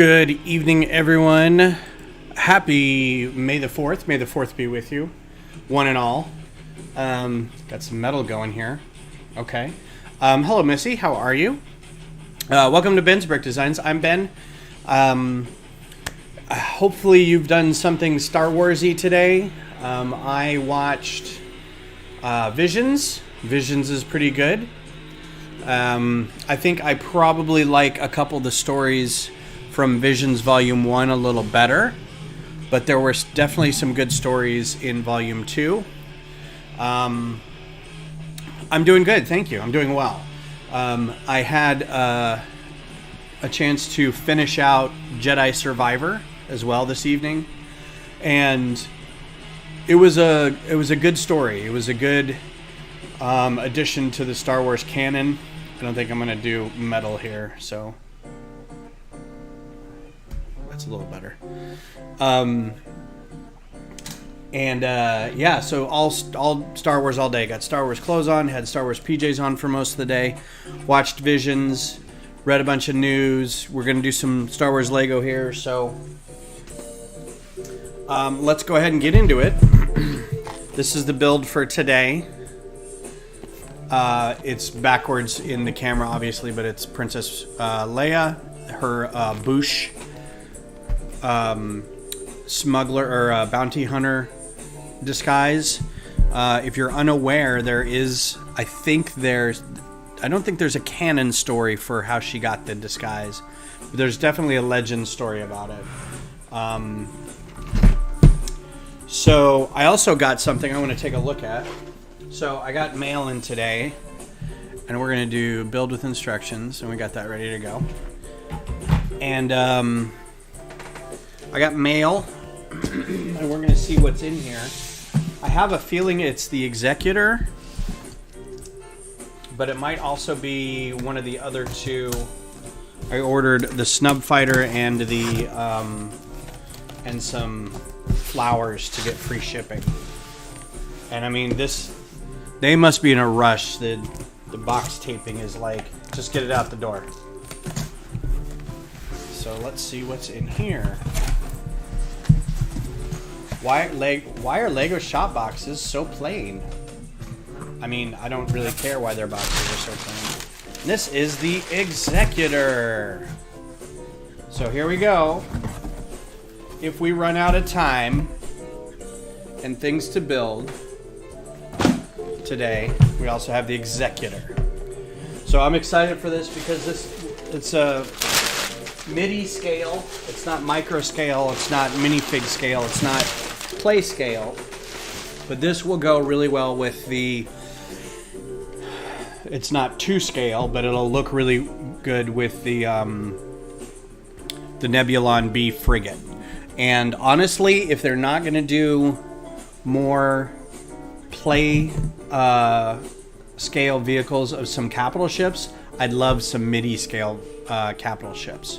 Good evening, everyone. Happy May the 4th. May the 4th be with you, one and all. Got some metal going here. Okay. Hello, Missy. How are you? Welcome to Ben's Brick Designs. I'm Ben. Hopefully you've done something Star Warsy today. I watched Visions. Visions is pretty good. I think I probably like a couple of the stories from Visions Volume 1 a little better, but there were definitely some good stories in Volume 2. I'm doing good, thank you. I'm doing well. I had a chance to finish out Jedi Survivor as well this evening, and it was a good story. It was a good addition to the Star Wars canon. I don't think I'm going to do metal here, so that's a little better. Yeah, so all Star Wars all day. Got Star Wars clothes on, had Star Wars PJs on for most of the day, watched Visions, read a bunch of news. We're going to do some Star Wars Lego here, so let's go ahead and get into it. This is the build for today. It's backwards in the camera, obviously, but it's Princess Leia, her Boushh smuggler or bounty hunter disguise. If you're unaware, I don't think there's a canon story for how she got the disguise, but there's definitely a legend story about it. So I also got something I want to take a look at. So I got mail in today, and we're going to do build with instructions, and we got that ready to go. And I got mail, and we're going to see what's in here. I have a feeling it's the Executor, but it might also be one of the other two. I ordered the Snub Fighter and the and some flowers to get free shipping. And I mean, they must be in a rush. The box taping is like, just get it out the door. So let's see what's in here. Why are Lego shop boxes so plain? I mean, I don't really care why their boxes are so plain. This is the Executor. So here we go. If we run out of time and things to build today, we also have the Executor. So I'm excited for this because it's a MIDI scale. It's not micro scale. It's not minifig scale. It's not play scale. But this will go really well with the. It's not 2 scale, but it'll look really good with the Nebulon B frigate. And honestly, if they're not going to do more play scale vehicles of some capital ships, I'd love some MIDI scale capital ships.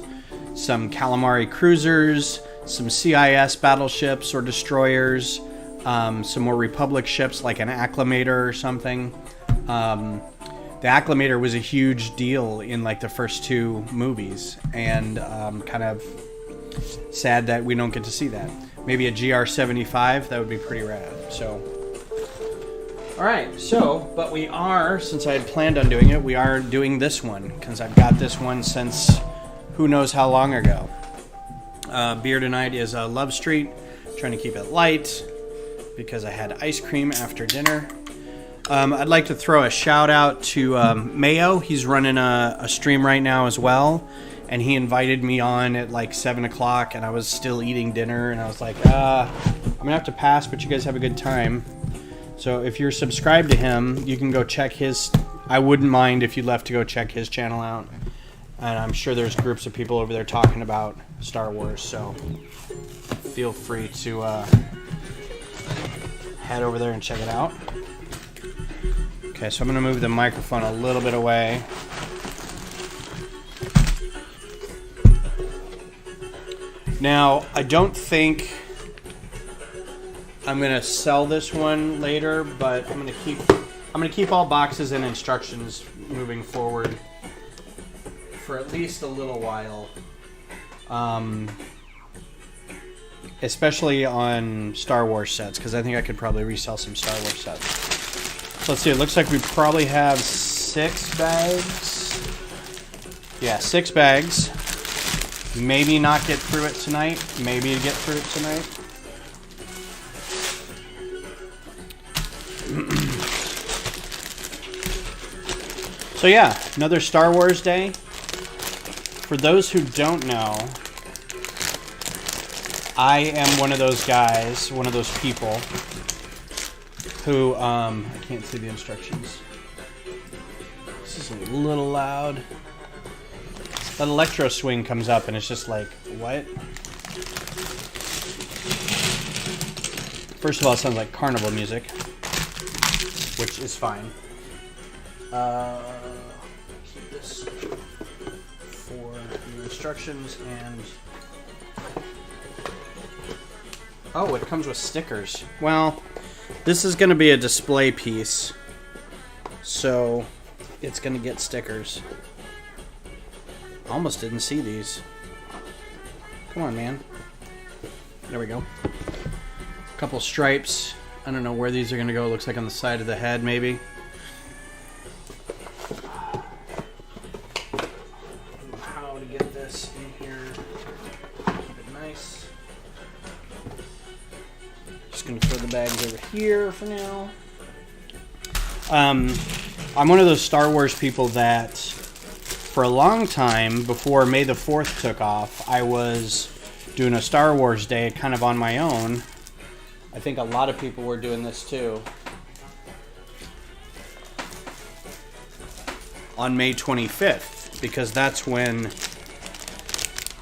Some calamari cruisers, some CIS battleships or destroyers, some more Republic ships like an Acclamator or something. The Acclamator was a huge deal in like the first 2 movies, and kind of sad that we don't get to see that. Maybe a GR-75, that would be pretty rad. So, alright, but we are, since I had planned on doing it, we are doing this one, because I've got this one since who knows how long ago. Beer tonight is Love Street, trying to keep it light, because I had ice cream after dinner. I'd like to throw a shout out to Mayo. He's running a stream right now as well, and he invited me on at like 7 o'clock, and I was still eating dinner, and I was like, I'm going to have to pass, but you guys have a good time. So if you're subscribed to him, you can go check his. I wouldn't mind if you left to go check his channel out. And I'm sure there's groups of people over there talking about Star Wars, so feel free to head over there and check it out. Okay, so I'm going to move the microphone a little bit away. Now, I don't think I'm going to sell this one later, but I'm going to keep all boxes and instructions moving forward for at least a little while. Especially on Star Wars sets, because I think I could probably resell some Star Wars sets. So let's see, it looks like we probably have 6 bags. Yeah, 6 bags. Maybe not get through it tonight. Maybe get through it tonight. So yeah, another Star Wars day. For those who don't know, I am one of those guys, one of those people who, I can't see the instructions. This is a little loud. That electro swing comes up and it's just like, what? First of all, it sounds like carnival music, which is fine. Keep this for the instructions and... Oh, it comes with stickers. Well, this is going to be a display piece, so it's going to get stickers. Almost didn't see these. Come on, man. There we go. A couple stripes. I don't know where these are going to go. It looks like on the side of the head, maybe. How to get this in here. Keep it nice. Just going to throw the bags over here for now. I'm one of those Star Wars people that for a long time, before May the 4th took off, I was doing a Star Wars day kind of on my own. I think a lot of people were doing this too. On May 25th, because that's when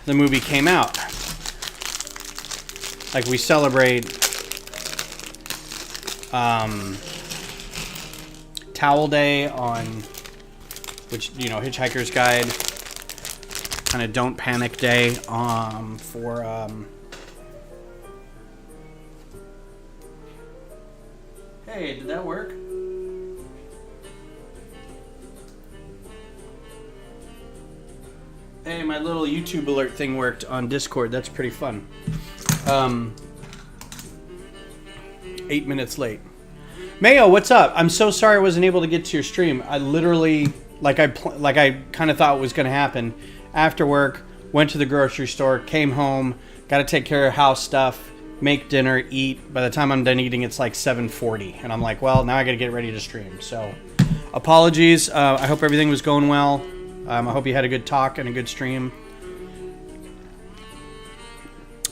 the movie came out. Like, we celebrate Towel Day on, which, you know, Hitchhiker's Guide, kind of Don't Panic Day for hey, did that work? Hey, my little YouTube alert thing worked on Discord. That's pretty fun. 8 minutes late. Mayo, what's up? I'm so sorry I wasn't able to get to your stream. I literally, like I kind of thought it was going to happen. After work, went to the grocery store, came home, got to take care of house stuff, make dinner, eat. By the time I'm done eating, it's like 7:40, and I'm like, well, now I got to get ready to stream. So, apologies. I hope everything was going well. I hope you had a good talk and a good stream.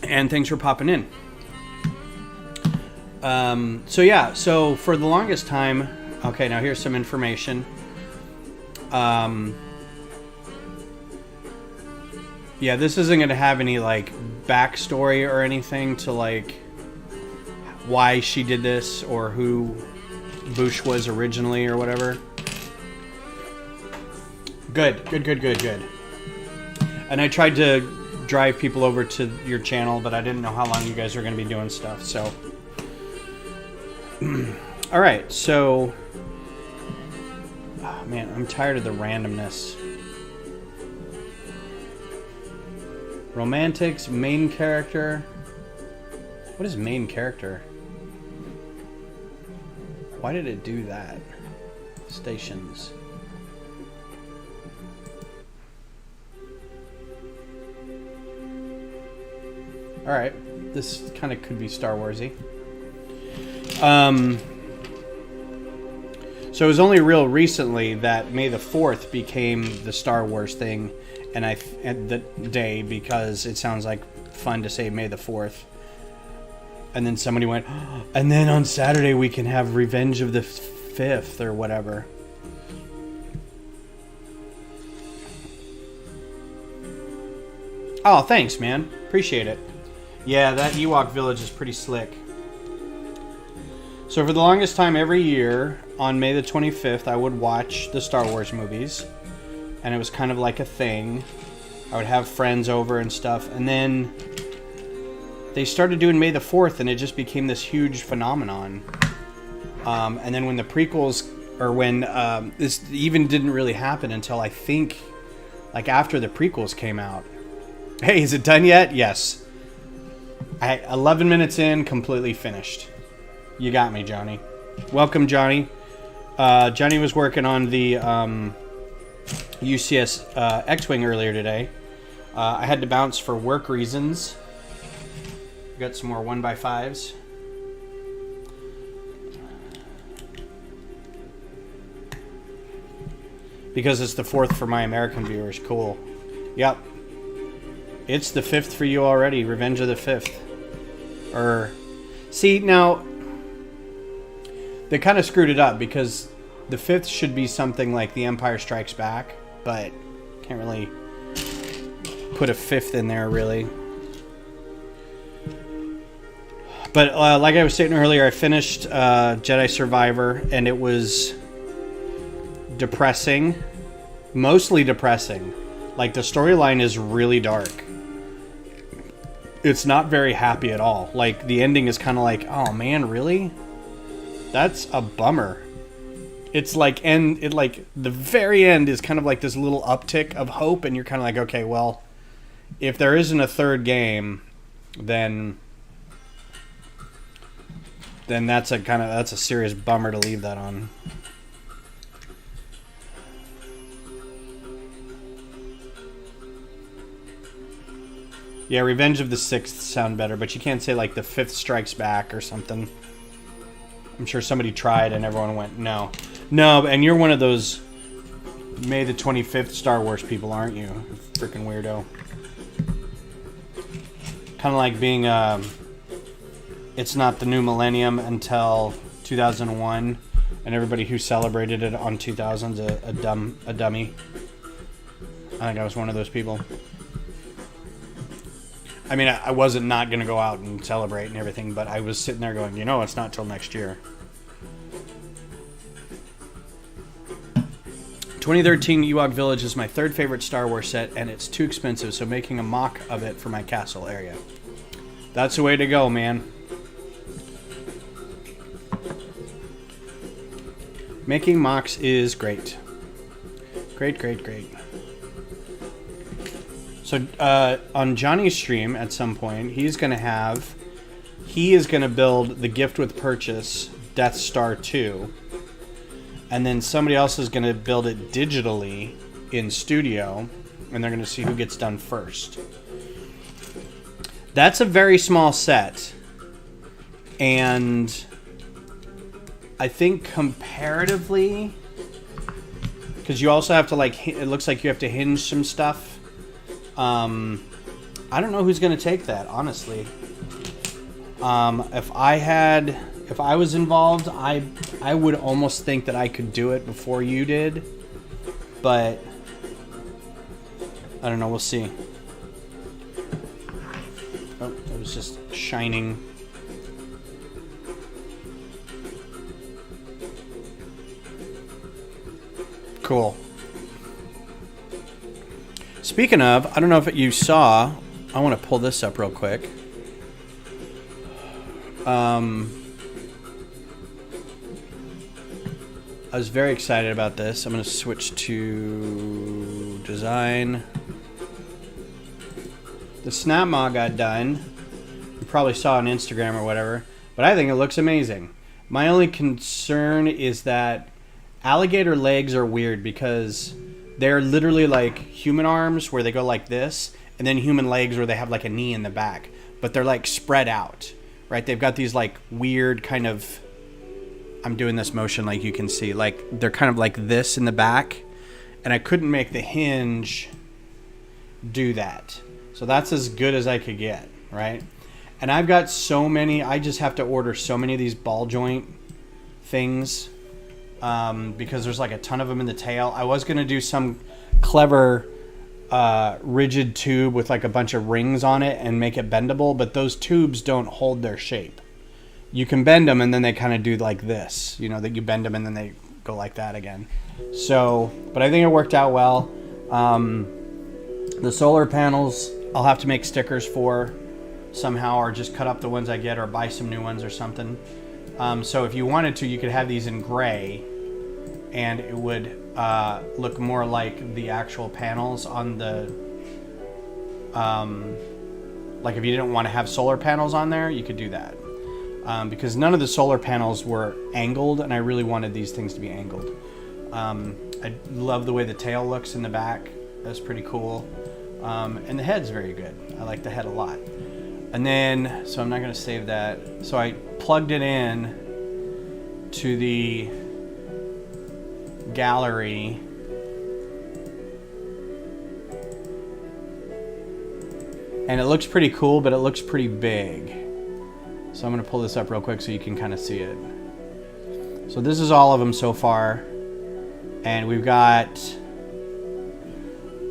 And thanks for popping in. So yeah, so for the longest time, okay, now here's some information. Yeah, this isn't going to have any, like, backstory or anything to, like, why she did this or who Boushh was originally or whatever. Good. And I tried to drive people over to your channel, but I didn't know how long you guys were going to be doing stuff, so... Alright, so... Oh, man, I'm tired of the randomness. Romantics, main character. What is main character? Why did it do that? Stations. Alright, this kind of could be Star Warsy. So it was only real recently that May the 4th became the Star Wars thing, and the day, because it sounds like fun to say May the 4th. And then somebody went, oh, and then on Saturday we can have Revenge of the 5th or whatever. Oh, thanks, man. Appreciate it. Yeah, that Ewok village is pretty slick. So for the longest time, every year on May the 25th, I would watch the Star Wars movies, and it was kind of like a thing. I would have friends over and stuff, and then they started doing May the 4th, and it just became this huge phenomenon. And then when the prequels, or when this even didn't really happen until I think like after the prequels came out. Hey, is it done yet? Yes. 11 minutes in, completely finished. You got me, Johnny. Welcome, Johnny. Johnny was working on the UCS X-Wing earlier today. I had to bounce for work reasons. Got some more 1x5s. Because it's the 4th for my American viewers. Cool. Yep. It's the 5th for you already. Revenge of the 5th. See, now, they kind of screwed it up because the 5th should be something like The Empire Strikes Back, but can't really put a 5th in there, really. But like I was saying earlier, I finished Jedi Survivor, and it was depressing. Mostly depressing. Like, the storyline is really dark. It's not very happy at all. Like, the ending is kind of like, oh man, really? That's a bummer. It's like, the very end is kind of like this little uptick of hope, and you're kind of like, okay, well, if there isn't a third game, then that's a serious bummer to leave that on. Yeah, Revenge of the 6th sound better, but you can't say like the 5th Strikes Back or something. I'm sure somebody tried and everyone went, no. No, and you're one of those May the 25th Star Wars people, aren't you? Freaking weirdo. Kind of like being, it's not the new millennium until 2001, and everybody who celebrated it on 2000's a dummy. I think I was one of those people. I mean, I wasn't not going to go out and celebrate and everything, but I was sitting there going, you know, it's not till next year. 2013 Ewok Village is my 3rd favorite Star Wars set, and it's too expensive, so making a mock of it for my castle area. That's the way to go, man. Making mocks is great. Great, great, great. So on Johnny's stream at some point, he is going to build the gift with purchase Death Star 2, and then somebody else is going to build it digitally in studio, and they're going to see who gets done first. That's a very small set, and I think comparatively, because you also have to it looks like you have to hinge some stuff. I don't know who's going to take that, honestly. If I was involved, I would almost think that I could do it before you did, but I don't know, we'll see. Oh, it was just shining. Cool. Speaking of, I don't know if you saw, I want to pull this up real quick. I was very excited about this. I'm going to switch to design. The snap mod got done. You probably saw on Instagram or whatever, but I think it looks amazing. My only concern is that alligator legs are weird because they're literally like human arms where they go like this, and then human legs where they have like a knee in the back, but they're like spread out, right? They've got these like weird kind of, I'm doing this motion like you can see, like they're kind of like this in the back, and I couldn't make the hinge do that. So that's as good as I could get, right? And I've got so many, I just have to order so many of these ball joint things. Because there's like a ton of them in the tail. I was going to do some clever rigid tube with like a bunch of rings on it and make it bendable, but those tubes don't hold their shape. You can bend them and then they kind of do like this, you know, that you bend them and then they go like that again. So, but I think it worked out well. The solar panels I'll have to make stickers for somehow, or just cut up the ones I get or buy some new ones or something. So if you wanted to, you could have these in gray, and it would look more like the actual panels on the Like if you didn't want to have solar panels on there, you could do that. Because none of the solar panels were angled, and I really wanted these things to be angled. I love the way the tail looks in the back. That's pretty cool. And the head's very good. I like the head a lot. And then, so I'm not going to save that. So I plugged it in to the gallery. And it looks pretty cool, but it looks pretty big. So I'm going to pull this up real quick so you can kind of see it. So this is all of them so far. And we've got...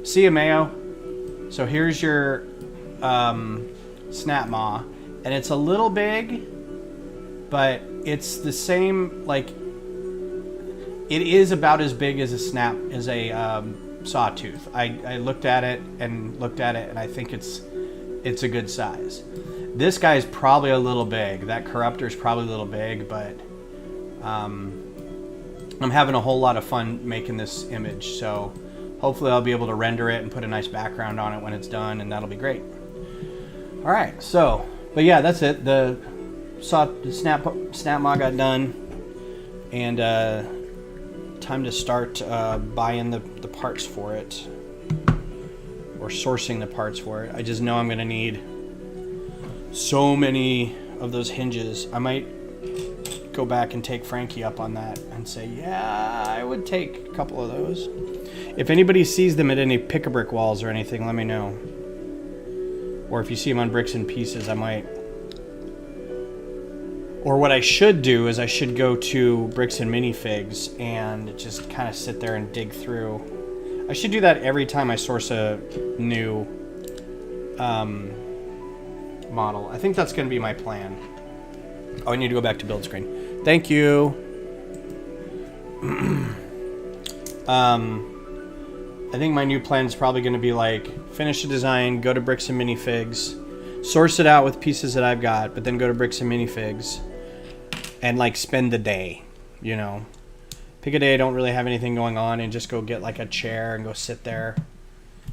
See ya, Mayo? So here's your snap maw. And it's a little big, but it's the same, like... It is about as big as a sawtooth. I looked at it, and I think it's a good size. This guy's probably a little big. That corruptor's probably a little big, but I'm having a whole lot of fun making this image. So hopefully I'll be able to render it and put a nice background on it when it's done, and that'll be great. All right, so, but yeah, that's it. The snap maw got done, and time to start buying the parts for it, or sourcing the parts for it. I just know I'm gonna need so many of those hinges. I might go back and take Frankie up on that and say, yeah, I would take a couple of those. If anybody sees them at any pick-a-brick walls or anything, let me know. Or if you see them on Bricks and Pieces, I might. Or what I should do is I should go to Bricks and Minifigs and just kind of sit there and dig through. I should do that every time I source a new model. I think that's going to be my plan. Oh, I need to go back to build screen. Thank you. I think my new plan is probably going to be like finish the design, go to Bricks and Minifigs, source it out with pieces that I've got, but then go to Bricks and Minifigs and like spend the day, you know. Pick a day I don't really have anything going on and just go get like a chair and go sit there,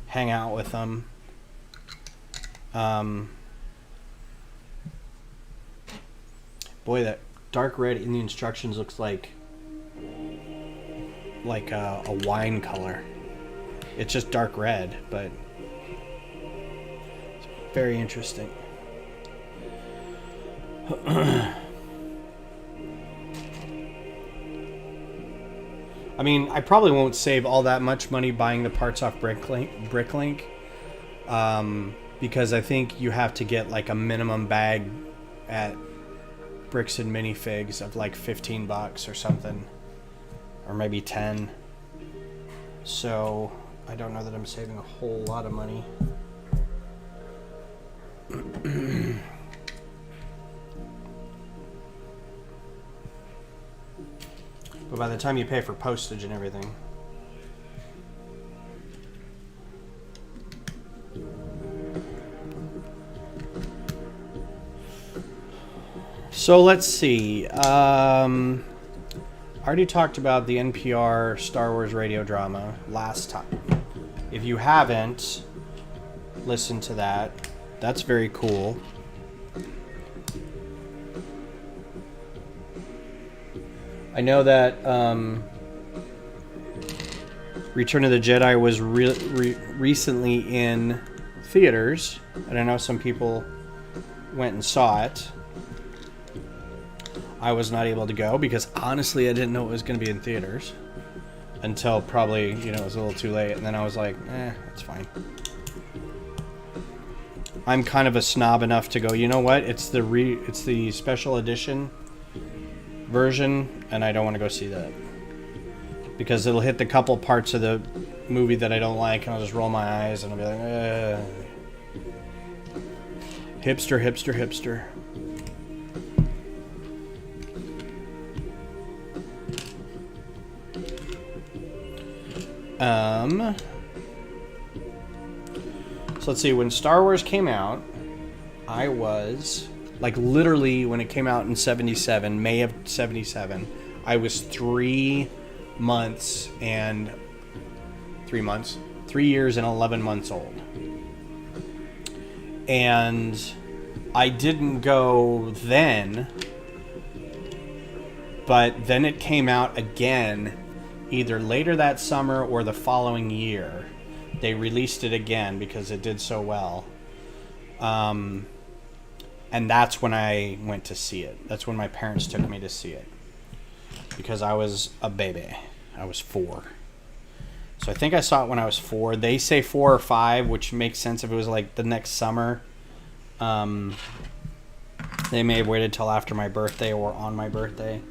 hang out with them. Boy, that dark red in the instructions looks like a wine color. It's just dark red, but it's very interesting. I mean, I probably won't save all that much money buying the parts off Bricklink, because I think you have to get like a minimum bag at Bricks and Minifigs of like $15 or something, or maybe 10. So I don't know that I'm saving a whole lot of money. But by the time you pay for postage and everything. So let's see. I already talked about the NPR Star Wars radio drama last time. If you haven't listened to that, that's very cool. I know that Return of the Jedi was recently in theaters, and I know some people went and saw it. I was not able to go because honestly I didn't know it was going to be in theaters until probably, it was a little too late, and then I was like, it's fine. I'm kind of a snob enough to go, you know what, it's the special edition version, and I don't want to go see that because it'll hit the couple parts of the movie that I don't like, and I'll just roll my eyes and I'll be like, hipster, hipster, hipster. So let's see, when Star Wars came out, I was, like literally when it came out in 77, May of 77, I was 3 years and 11 months old. And I didn't go then, but then it came out again either later that summer or the following year. They released it again because it did so well. And that's when I went to see it. That's when my parents took me to see it. Because I was a baby. I was 4. So I think I saw it when I was 4. They say 4 or 5, which makes sense if it was like the next summer. They may have waited till after my birthday or on my birthday.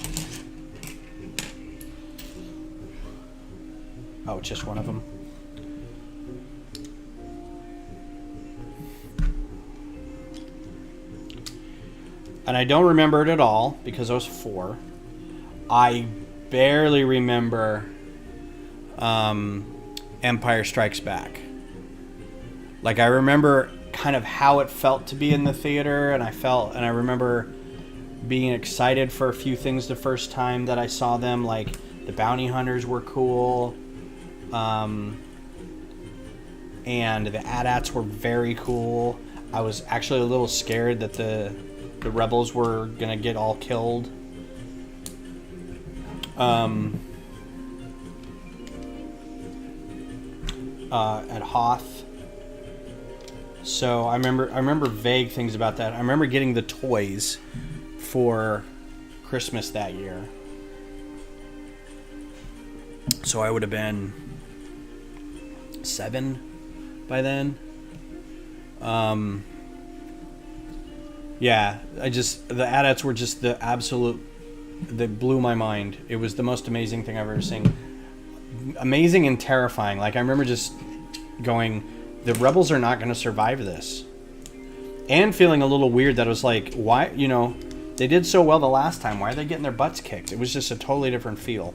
Oh, just one of them. And I don't remember it at all because I was 4. I barely remember Empire Strikes Back. Like, I remember kind of how it felt to be in the theater, and I remember being excited for a few things the first time that I saw them. Like, the bounty hunters were cool, and the AT-ATs were very cool. I was actually a little scared that the rebels were gonna get all killed. At Hoth. So I remember vague things about that. I remember getting the toys for Christmas that year. So I would have been 7 by then. Yeah, the AT-ATs were just the absolute, they blew my mind. It was the most amazing thing I've ever seen. Amazing and terrifying. Like, I remember just going, the rebels are not going to survive this. And feeling a little weird that it was like, why, they did so well the last time. Why are they getting their butts kicked? It was just a totally different feel.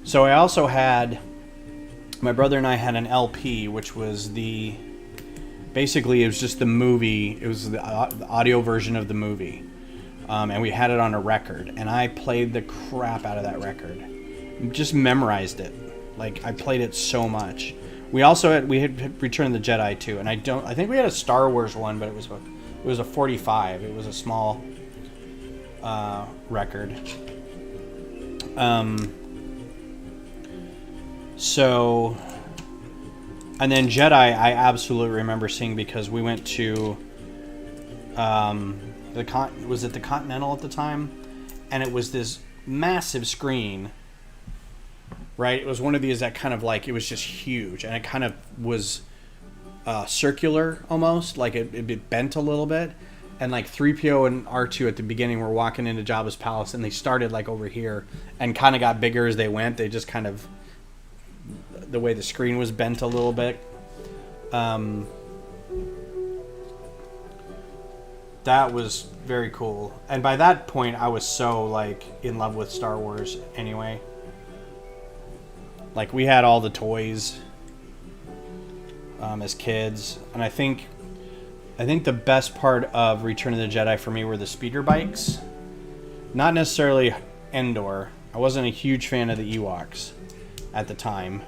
So I also had, my brother and I had an LP, which was basically it was just the movie. It was the audio version of the movie. And we had it on a record. And I played the crap out of that record. Just memorized it. Like, I played it so much. We had Return of the Jedi too, and I think we had a Star Wars one, but it was a 45. It was a small record. So, and then Jedi, I absolutely remember seeing because we went to was it the Continental at the time, and it was this massive screen. Right, it was one of these that kind of like, it was just huge, and it kind of was circular almost, like it bent a little bit, and like 3PO and R2 at the beginning were walking into Jabba's palace, and they started like over here, and kind of got bigger as they went. They just kind of, the way the screen was bent a little bit. That was very cool, and by that point I was so like in love with Star Wars anyway. Like, we had all the toys as kids, and I think the best part of Return of the Jedi for me were the speeder bikes. Not necessarily Endor. I wasn't a huge fan of the Ewoks at the time,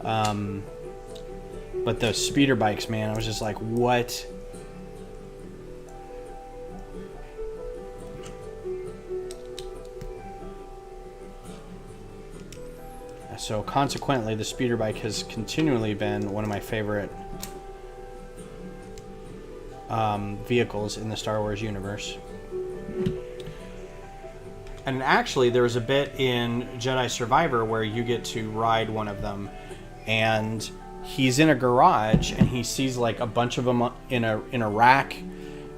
but the speeder bikes, man, I was just like, what? So consequently, the speeder bike has continually been one of my favorite vehicles in the Star Wars universe. And actually, there was a bit in Jedi Survivor where you get to ride one of them, and he's in a garage, and he sees like a bunch of them in a rack,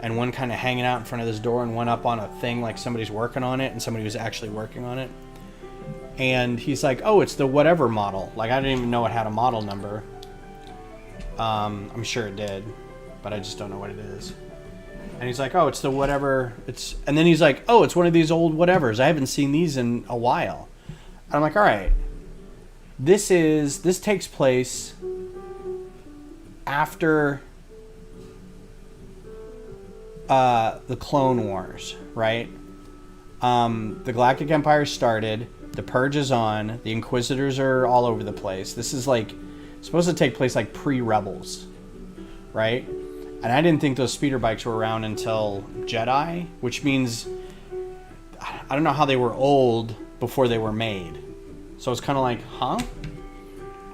and one kind of hanging out in front of this door, and one up on a thing like somebody's working on it, and somebody was actually working on it. And he's like, oh, it's the whatever model. Like, I didn't even know it had a model number. I'm sure it did, but I just don't know what it is. And he's like, oh, it's the whatever. And then he's like, oh, it's one of these old whatevers. I haven't seen these in a while. And I'm like, all right. This takes place after the Clone Wars, right? The Galactic Empire started. The Purge is on. The Inquisitors are all over the place. This is like supposed to take place like pre-Rebels, right? And I didn't think those speeder bikes were around until Jedi, which means I don't know how they were old before they were made. So it's kind of like, huh?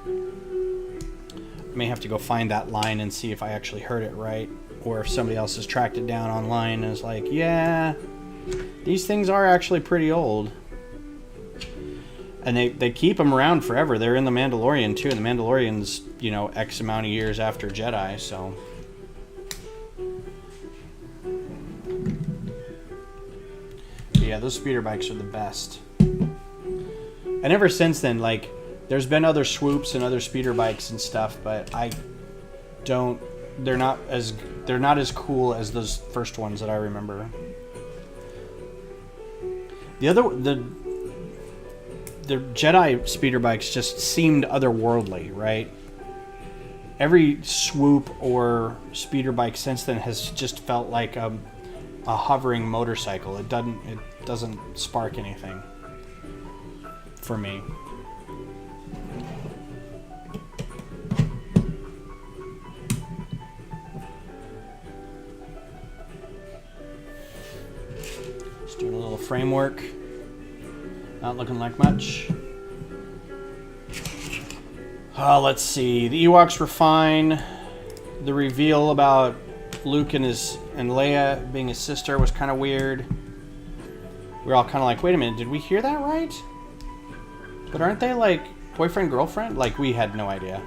I may have to go find that line and see if I actually heard it right, or if somebody else has tracked it down online and is like, yeah, these things are actually pretty old. And they keep them around forever. They're in The Mandalorian too, and The Mandalorian's, you know, X amount of years after Jedi, so. But yeah, those speeder bikes are the best. And ever since then, like, there's been other swoops and other speeder bikes and stuff, but they're not as cool as those first ones that I remember. The Jedi speeder bikes just seemed otherworldly, right? Every swoop or speeder bike since then has just felt like a hovering motorcycle. It doesn't spark anything for me. Just doing a little framework. Not looking like much. Let's see. The Ewoks were fine. The reveal about Luke and Leia being his sister was kind of weird. We were all kind of like, wait a minute, did we hear that right? But aren't they like boyfriend, girlfriend? Like, we had no idea.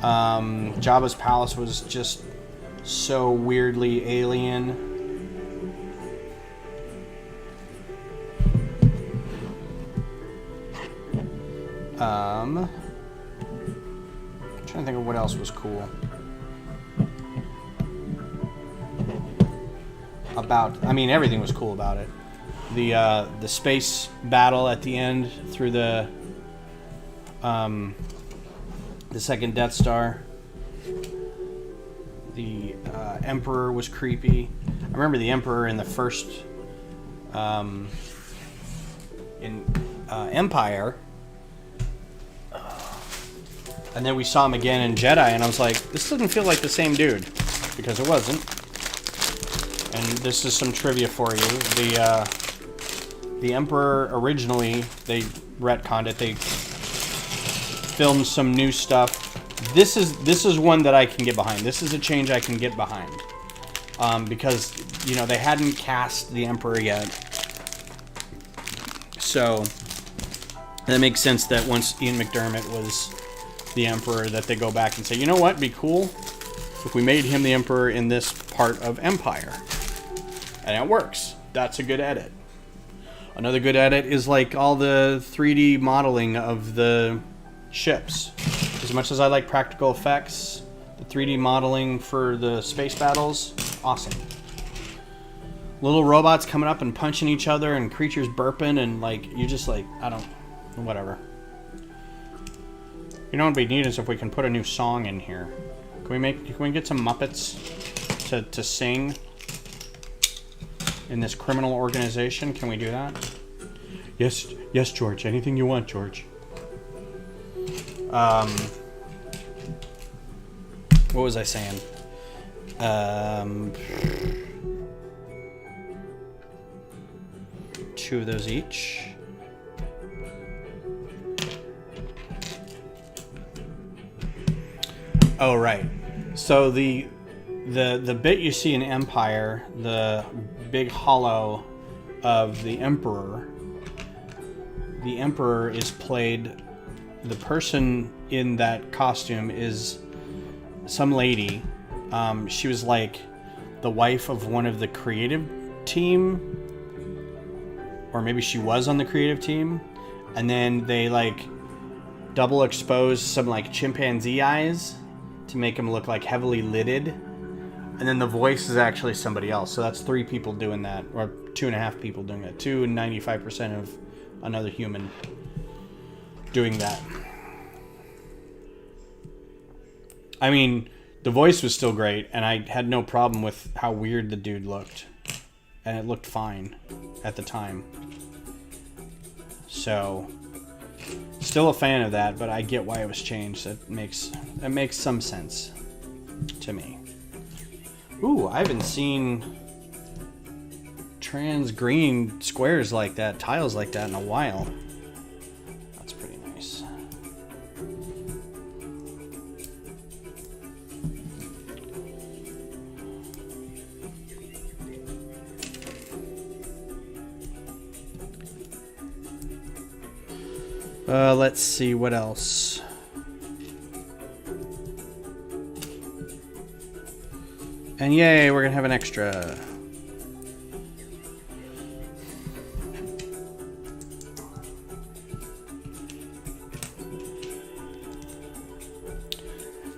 Jabba's palace was just so weirdly alien. I'm trying to think of what else was cool. Everything was cool about it. The space battle at the end through the second Death Star. The Emperor was creepy. I remember the Emperor in the first Empire. And then we saw him again in Jedi, and I was like, this doesn't feel like the same dude. Because it wasn't. And this is some trivia for you. The Emperor originally, they retconned it. They filmed some new stuff. This is one that I can get behind. This is a change I can get behind. Because, you know, they hadn't cast the Emperor yet. So, that makes sense that once Ian McDiarmid was the Emperor, that they go back and say, you know what, it'd be cool if we made him the Emperor in this part of Empire. And it works. That's a good edit. Another good edit is like all the 3D modeling of the ships. As much as I like practical effects, the 3D modeling for the space battles, awesome. Little robots coming up and punching each other and creatures burping and like, you just like, whatever. You know what would be neat is if we can put a new song in here. Can we get some Muppets to sing in this criminal organization? Can we do that? Yes, George. Anything you want, George. What was I saying? 2 of those each. Oh, right. So the bit you see in Empire, the big hollow of the Emperor is played, the person in that costume is some lady. She was like the wife of one of the creative team, or maybe she was on the creative team, and then they like double expose some like chimpanzee eyes to make him look like heavily lidded, and then the voice is actually somebody else. So that's 3 people doing that, or 2.5 people doing it. 2 and 95% of another human doing that. I mean, the voice was still great, and I had no problem with how weird the dude looked, and it looked fine at the time. So Still a fan of that, but I get why it was changed. That makes some sense to me. Ooh, I haven't seen trans green squares like that, tiles like that in a while. That's pretty nice. Let's see what else. And yay, we're gonna have an extra.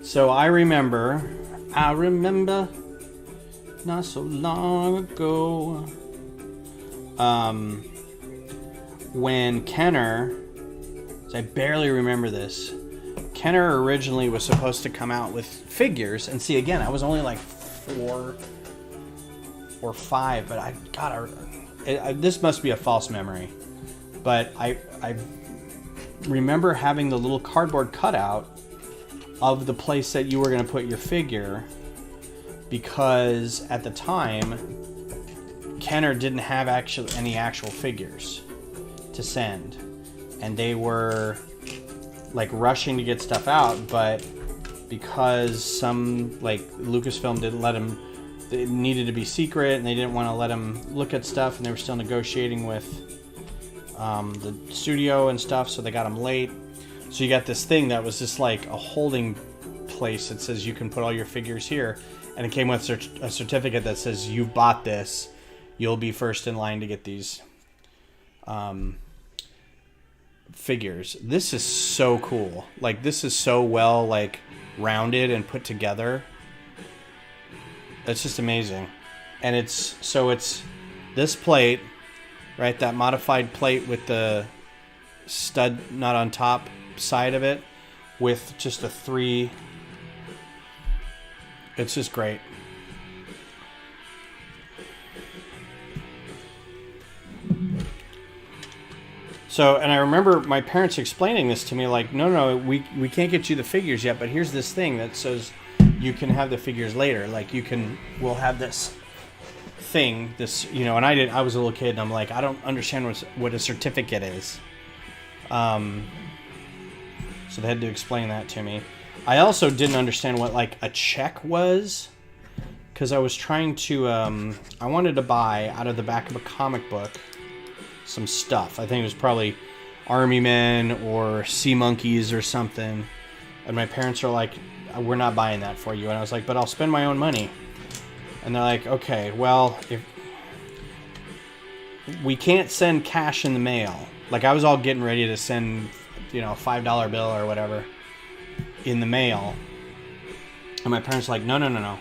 So I remember not so long ago, when Kenner, I barely remember this, Kenner originally was supposed to come out with figures, and see, again, I was only like 4 or 5, but this must be a false memory, but I remember having the little cardboard cutout of the place that you were going to put your figure, because at the time Kenner didn't have any actual figures to send, and they were like rushing to get stuff out, but because some like Lucasfilm didn't let them, it needed to be secret, and they didn't want to let them look at stuff, and they were still negotiating with the studio and stuff, so they got them late. So you got this thing that was just like a holding place that says you can put all your figures here, and it came with a certificate that says you've bought this, you'll be first in line to get these figures. This is so cool. Like, this is so well like rounded and put together. That's just amazing. And it's this plate, right? That modified plate with the stud nut on top side of it, with just a 3. It's just great. So, and I remember my parents explaining this to me, like, no, we can't get you the figures yet, but here's this thing that says you can have the figures later. Like, we'll have this thing, this, you know, and I was a little kid, and I'm like, I don't understand what a certificate is. So they had to explain that to me. I also didn't understand what like a check was, because I was trying to, I wanted to buy out of the back of a comic book some stuff. I think it was probably Army Men or Sea Monkeys or something. And my parents are like, we're not buying that for you. And I was like, but I'll spend my own money. And they're like, okay, well, if we can't send cash in the mail. Like, I was all getting ready to send, you know, a $5 bill or whatever in the mail. And my parents were like, no.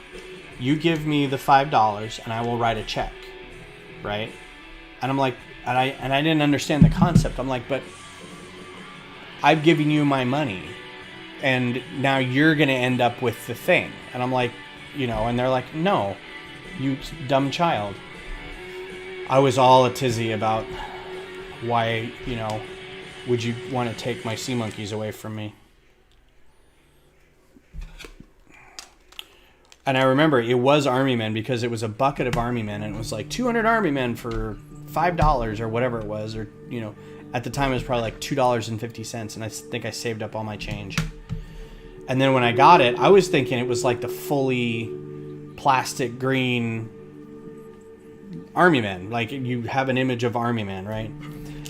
You give me the $5 and I will write a check. Right? And I'm like, and I didn't understand the concept. I'm like, but I've given you my money, and now you're going to end up with the thing. And I'm like, you know, and they're like, no, you dumb child. I was all a tizzy about why, you know, would you want to take my Sea Monkeys away from me? And I remember it was Army Men, because it was a bucket of Army Men, and it was like 200 Army Men for $5 or whatever it was, or, you know, at the time it was probably like $2.50, and I think I saved up all my change. And then when I got it, I was thinking it was like the fully plastic green Army Men, like you have an image of Army Men, right?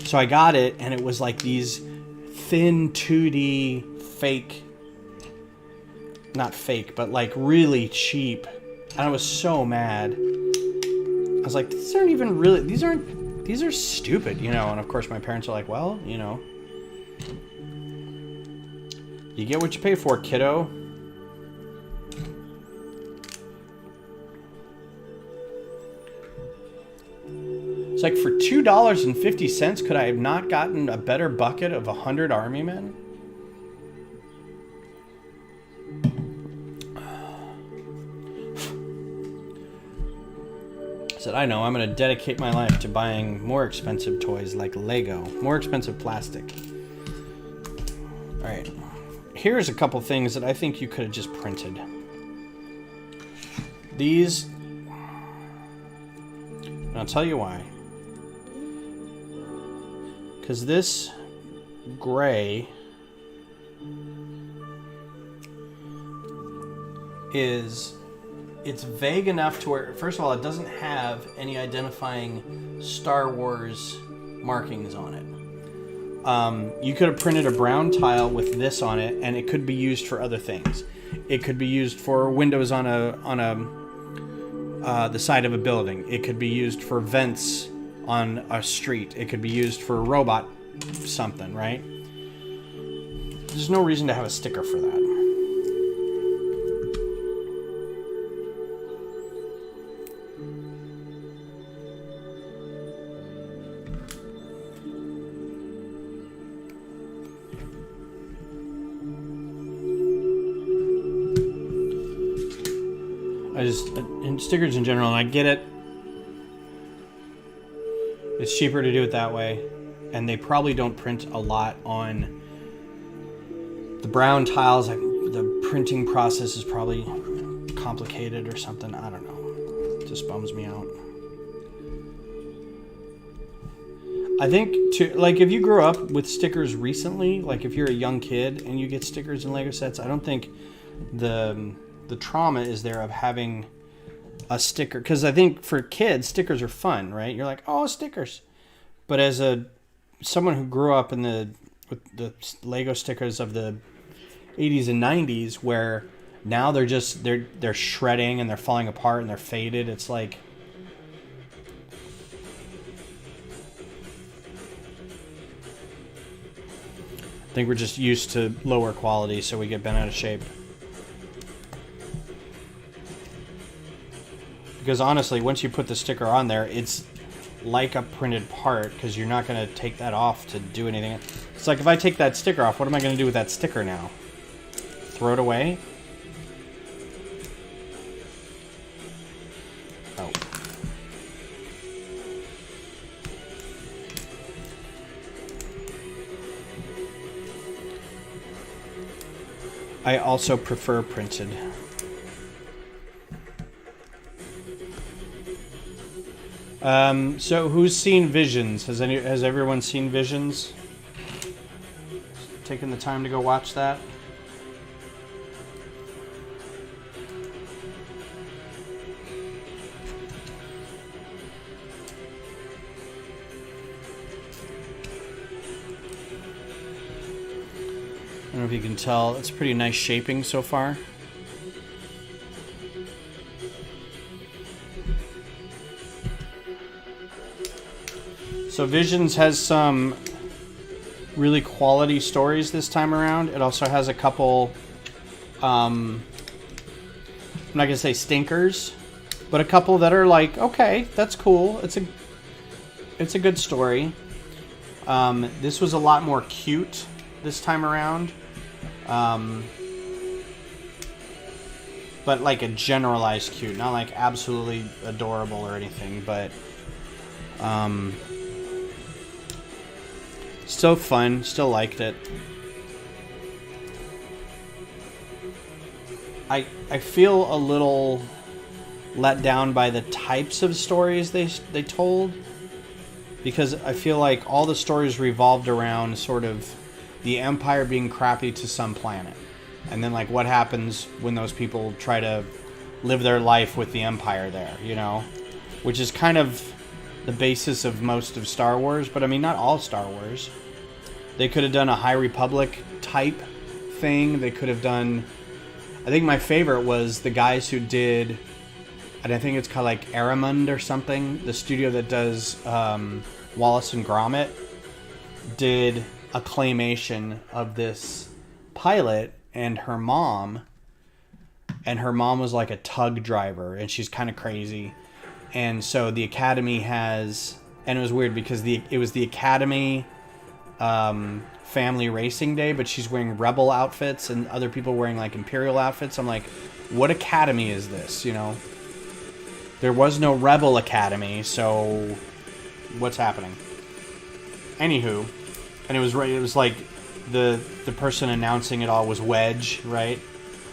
So I got it, and it was like these thin 2D fake, not fake, but like really cheap, and I was so mad. I was like, these aren't even really, these are stupid, you know. And of course my parents are like, well, you know, you get what you pay for, kiddo. It's like, for $2.50, could I have not gotten a better bucket of 100 Army Men? I said, I know, I'm going to dedicate my life to buying more expensive toys like Lego. More expensive plastic. All right. Here's a couple things that I think you could have just printed. These, and I'll tell you why. Because this gray it's vague enough to where, first of all, it doesn't have any identifying Star Wars markings on it. You could have printed a brown tile with this on it, and it could be used for other things. It could be used for windows on the side of a building. It could be used for vents on a street. It could be used for a robot something, right? There's no reason to have a sticker for that. In stickers in general, and I get it. It's cheaper to do it that way, and they probably don't print a lot on the brown tiles. Like, the printing process is probably complicated or something. I don't know. It just bums me out. I think if you grew up with stickers recently, like if you're a young kid and you get stickers in Lego sets, I don't think the trauma is there of having a sticker, because I think for kids stickers are fun, right? You're like, oh, stickers. But as someone who grew up with the Lego stickers of the 80s and 90s, where now they're shredding and they're falling apart and they're faded, it's like, I think we're just used to lower quality, so we get bent out of shape. Because honestly, once you put the sticker on there, it's like a printed part, because you're not going to take that off to do anything. It's like, if I take that sticker off, what am I going to do with that sticker now? Throw it away? Oh. I also prefer printed. So who's seen Visions? Has everyone seen Visions? Taking the time to go watch that? I don't know if you can tell, it's pretty nice shaping so far. So Visions has some really quality stories this time around. It also has a couple, I'm not going to say stinkers, but a couple that are like, okay, that's cool. It's a good story. This was a lot more cute this time around. But like a generalized cute, not like absolutely adorable or anything, but still fun, still liked it. I feel a little let down by the types of stories they told, because I feel like all the stories revolved around sort of the Empire being crappy to some planet, and then like what happens when those people try to live their life with the Empire there, you know, which is kind of the basis of most of Star Wars, but I mean, not all Star Wars. They could have done a High Republic type thing. They could have done, I think my favorite was the guys who did, and I think it's called like Aramund or something, the studio that does Wallace and Gromit, did a claymation of this pilot and her mom was like a tug driver, and she's kind of crazy. And so the Academy has, and it was weird because it was the Academy family racing day, but she's wearing rebel outfits and other people wearing like Imperial outfits. I'm like, what Academy is this, you know? There was no Rebel Academy, so what's happening? Anywho, and it was like the person announcing it all was Wedge, right?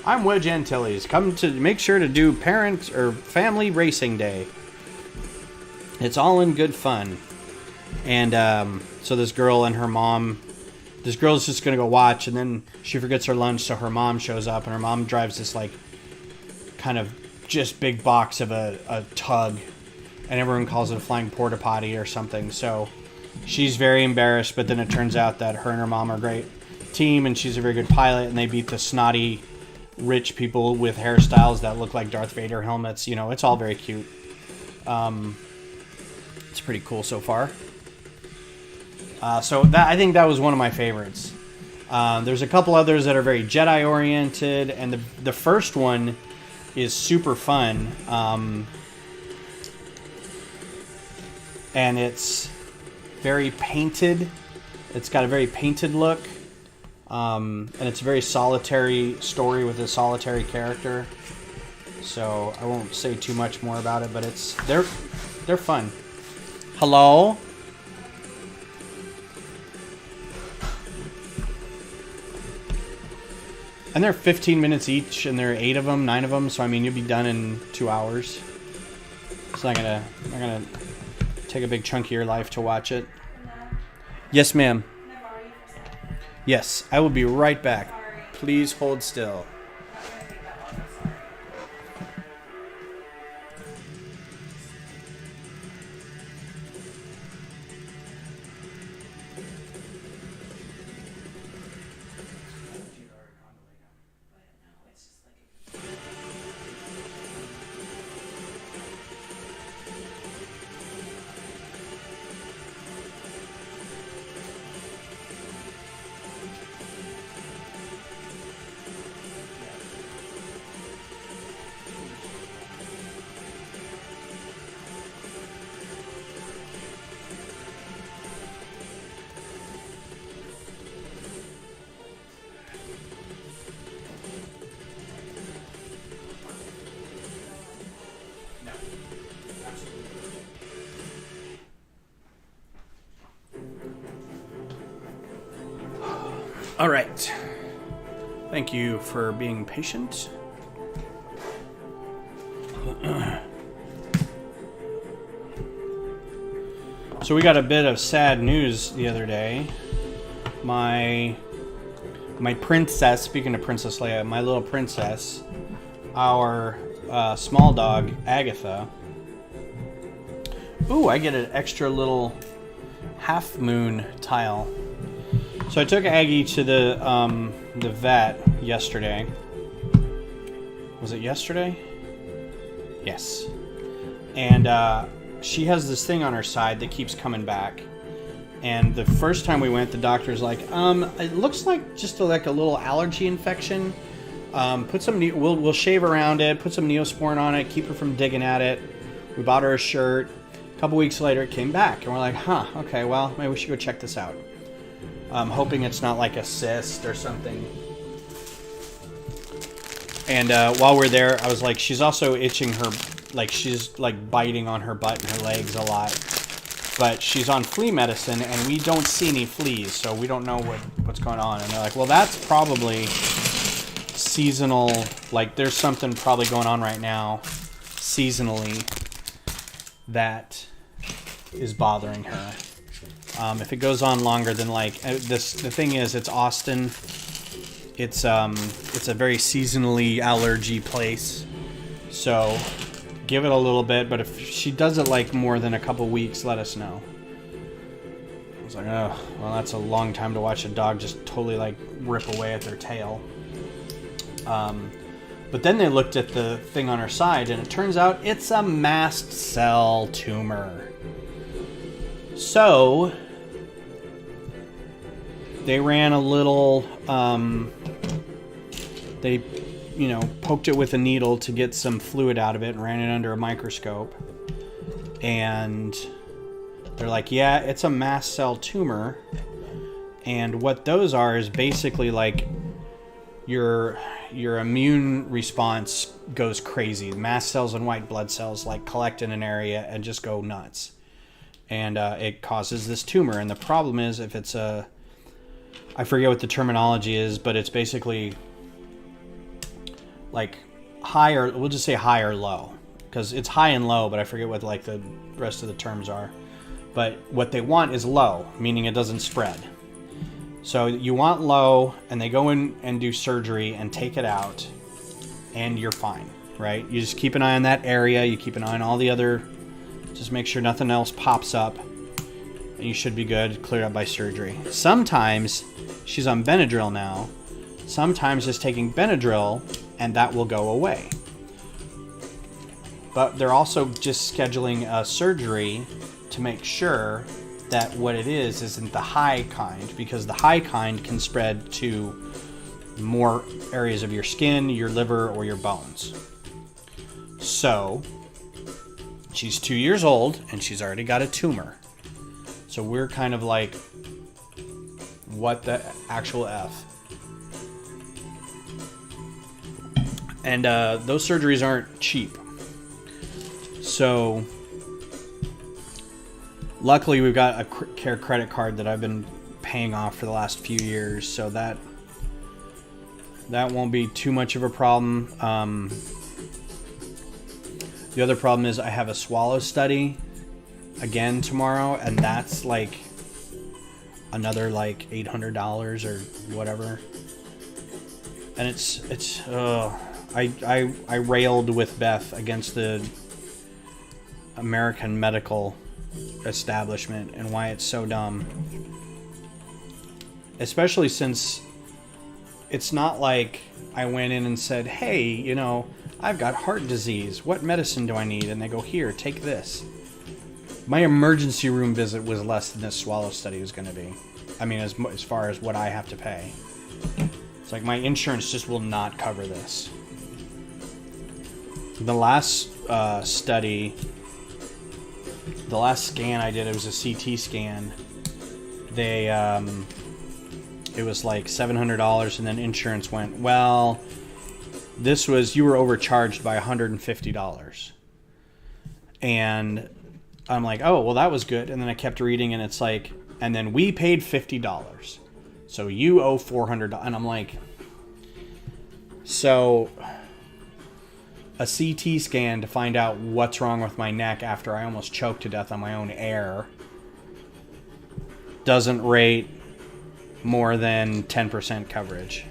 I'm Wedge Antilles. Come to make sure to do parent or family racing day. It's all in good fun. And so this girl and her mom, this girl's just going to go watch, and then she forgets her lunch, so her mom shows up, and her mom drives this, like, kind of just big box of a tug, and everyone calls it a flying porta potty or something. So she's very embarrassed, but then it turns out that her and her mom are a great team, and she's a very good pilot, and they beat the snotty rich people with hairstyles that look like Darth Vader helmets. You know, it's all very cute. It's pretty cool so far. So that, I think that was one of my favorites. There's a couple others that are very Jedi oriented, and the first one is super fun. And it's very painted. It's got a very painted look. And it's a very solitary story with a solitary character. So I won't say too much more about it, but they're fun. Hello? And they're 15 minutes each, and there are 8 of them, 9 of them. So I mean, you'll be done in 2 hours. It's not gonna take a big chunk of your life to watch it. Yes, ma'am. Yes, I will be right back. Please hold still. All right. Thank you for being patient. So we got a bit of sad news the other day. My princess, speaking of Princess Leia, my little princess, our small dog, Agatha. Ooh, I get an extra little half moon tile. So I took Aggie to the vet yesterday. Was it yesterday? Yes. And she has this thing on her side that keeps coming back. And the first time we went, the doctor's like, it looks like just like a little allergy infection. Put some, we'll shave around it, put some Neosporin on it, keep her from digging at it. We bought her a shirt. A couple weeks later, it came back, and we're like, huh, okay, well, maybe we should go check this out. Hoping it's not like a cyst or something. And while we're there, I was like, she's also itching her, like she's like biting on her butt and her legs a lot. But she's on flea medicine, and we don't see any fleas, so we don't know what's going on. And they're like, well, that's probably seasonal, like there's something probably going on right now, seasonally, that is bothering her. If it goes on longer than like this, the thing is, it's Austin. It's a very seasonally allergy place, so give it a little bit. But if she does it like more than a couple weeks, let us know. I was like, oh, well, that's a long time to watch a dog just totally like rip away at their tail. But then they looked at the thing on her side, and it turns out it's a mast cell tumor. So they ran a little, they, poked it with a needle to get some fluid out of it and ran it under a microscope. And they're like, yeah, it's a mast cell tumor. And what those are is basically like your immune response goes crazy. Mast cells and white blood cells like collect in an area and just go nuts. And it causes this tumor. And the problem is, if it's a I forget what the terminology is, but it's basically like high, or we'll just say high or low, because it's high and low, but I forget what like the rest of the terms are. But what they want is low, meaning it doesn't spread. So you want low, and they go in and do surgery and take it out, and you're fine, right? You just keep an eye on that area. You keep an eye on all the other, just make sure nothing else pops up, and you should be good, cleared up by surgery. Sometimes she's on Benadryl now. Sometimes just taking Benadryl, and that will go away. But they're also just scheduling a surgery to make sure that what it is isn't the high kind, because the high kind can spread to more areas of your skin, your liver, or your bones. So she's 2 years old and she's already got a tumor. So we're kind of like, what the actual F? And those surgeries aren't cheap. So luckily, we've got a care credit card that I've been paying off for the last few years, so that won't be too much of a problem. The other problem is I have a swallow study again tomorrow, and that's like another like $800 or whatever. And it's I railed with Beth against the American medical establishment and why it's so dumb, especially since it's not like I went in and said, hey, you know, I've got heart disease, what medicine do I need? And they go, here, take this. My emergency room visit was less than this swallow study was going to be. I mean, as far as what I have to pay, it's like my insurance just will not cover this. The last study, the last scan I did, it was a CT scan. They, it was like $700, and then insurance went, well, this was, you were overcharged by $150. And I'm like, oh, well, that was good. And then I kept reading, and it's like, and then we paid $50. So you owe $400. And I'm like, so a CT scan to find out what's wrong with my neck after I almost choked to death on my own air doesn't rate more than 10% coverage.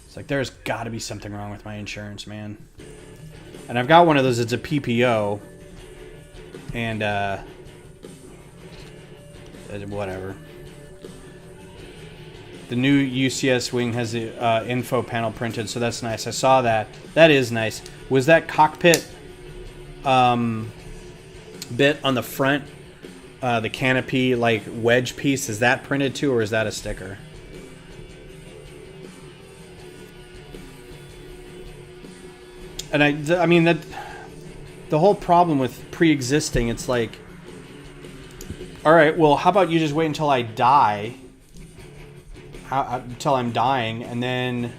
It's like, there's got to be something wrong with my insurance, man. And I've got one of those, it's a PPO, and whatever. The new UCS wing has the info panel printed, so that's nice. I saw that. That is nice. Was that cockpit bit on the front, the canopy, like wedge piece, is that printed too, or is that a sticker? And I mean, that the whole problem with pre-existing, it's like, all right, well, how about you just wait until I die, until I'm dying, and then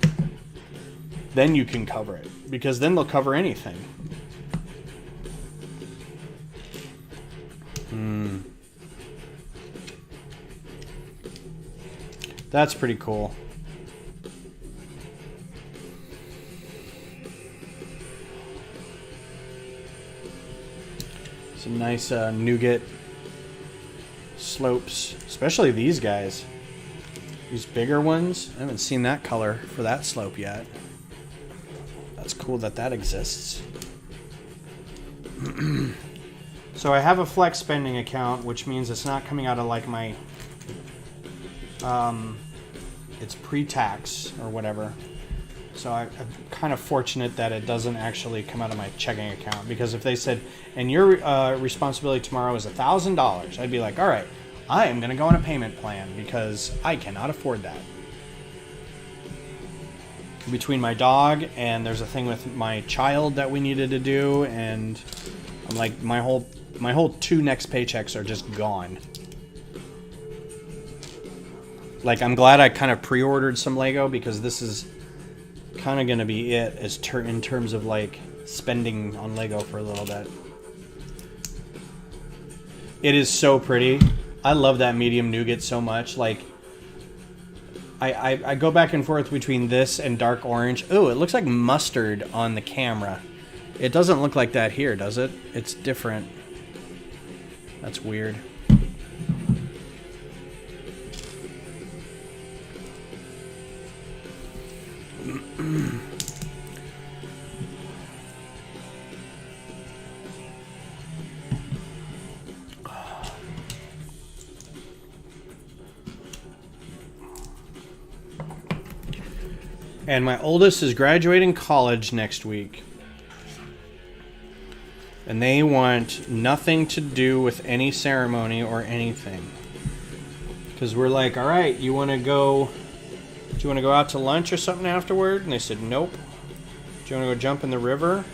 you can cover it, because then they'll cover anything. That's pretty cool. Some nice nougat slopes, especially these guys. These bigger ones. I haven't seen that color for that slope yet. That's cool that that exists. So I have a flex spending account, which means it's not coming out of like my it's pre-tax or whatever. So I'm kind of fortunate that it doesn't actually come out of my checking account, because if they said, and your responsibility tomorrow is $1,000, I'd be like, all right, I am going to go on a payment plan because I cannot afford that. Between my dog and there's a thing with my child that we needed to do, and I'm like, my whole 2 next paychecks are just gone. Like, I'm glad I kind of pre-ordered some Lego, because this is kind of going to be it as in terms of like spending on Lego for a little bit. It is so pretty. I love that medium nougat so much. Like, I go back and forth between this and dark orange. Ooh, it looks like mustard on the camera. It doesn't look like that here, does it? It's different. That's weird. And my oldest is graduating college next week. And they want nothing to do with any ceremony or anything. Because we're like, all right, do you want to go out to lunch or something afterward? And they said, nope. Do you want to go jump in the river?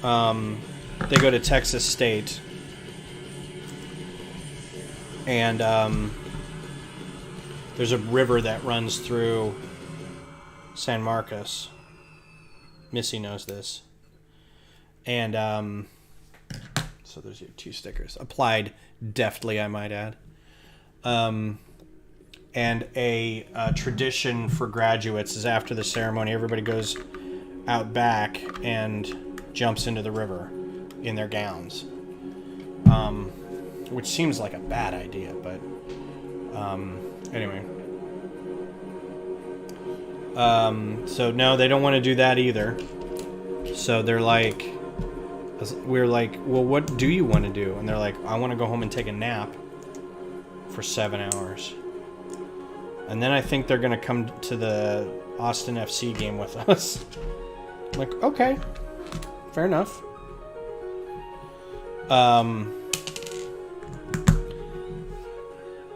They go to Texas State. And there's a river that runs through San Marcos. Missy knows this. And so there's your 2 stickers. Applied deftly, I might add. And a tradition for graduates is after the ceremony, everybody goes out back and jumps into the river in their gowns. Which seems like a bad idea, but anyway. So no, they don't want to do that either. So they're like, we're like, well, what do you want to do? And they're like, I want to go home and take a nap for 7 hours. And then I think they're going to come to the Austin FC game with us. I'm like, okay, fair enough.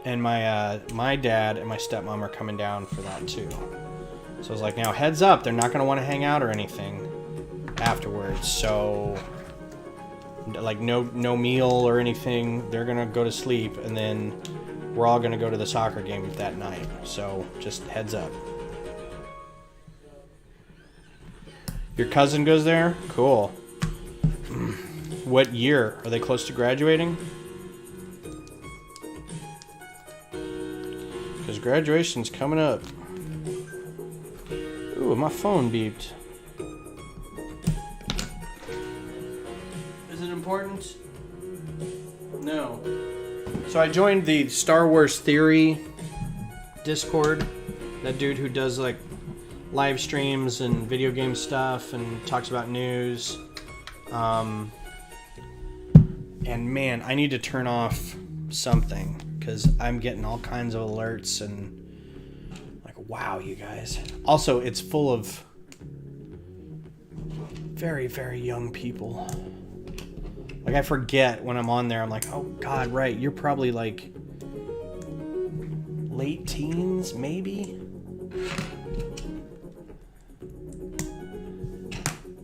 And my dad and my stepmom are coming down for that too. So I was like, now heads up, they're not going to want to hang out or anything afterwards. So like no meal or anything. They're going to go to sleep, and then we're all going to go to the soccer game that night. So just heads up. Your cousin goes there? Cool. What year? Are they close to graduating? Because graduation's coming up. Ooh, my phone beeped. Is it important? No. So I joined the Star Wars Theory Discord. That dude who does like live streams and video game stuff and talks about news. And man, I need to turn off something because I'm getting all kinds of alerts and like, wow, you guys. Also, it's full of very, very young people. Like, I forget when I'm on there. I'm like, oh God, right. You're probably like late teens, maybe.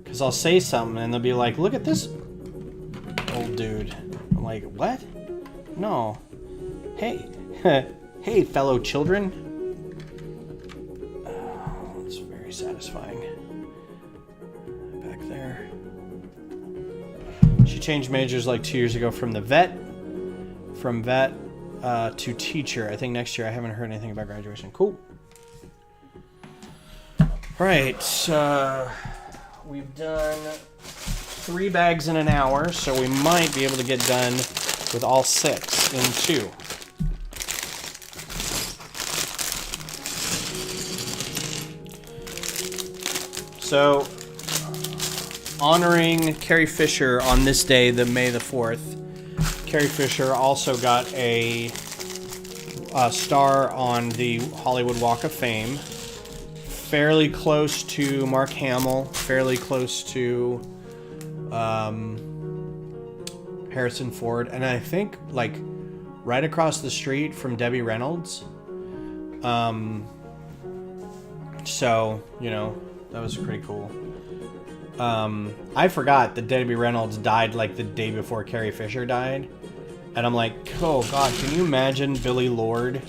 Because I'll say something and they'll be like, look at this old dude. I'm like, what? No. Hey. Hey, fellow children. Oh, it's very satisfying. Back there. She changed majors like 2 years ago from vet to teacher. I think next year. I haven't heard anything about graduation. Cool. All right. We've done 3 bags in an hour, so we might be able to get done with all 6 in 2. So, honoring Carrie Fisher on this day, the May the 4th, Carrie Fisher also got a star on the Hollywood Walk of Fame. Fairly close to Mark Hamill, fairly close to Harrison Ford, and I think like right across the street from Debbie Reynolds. So, you know, that was pretty cool. I forgot that Debbie Reynolds died like the day before Carrie Fisher died. And I'm like, oh God, can you imagine Billy Lord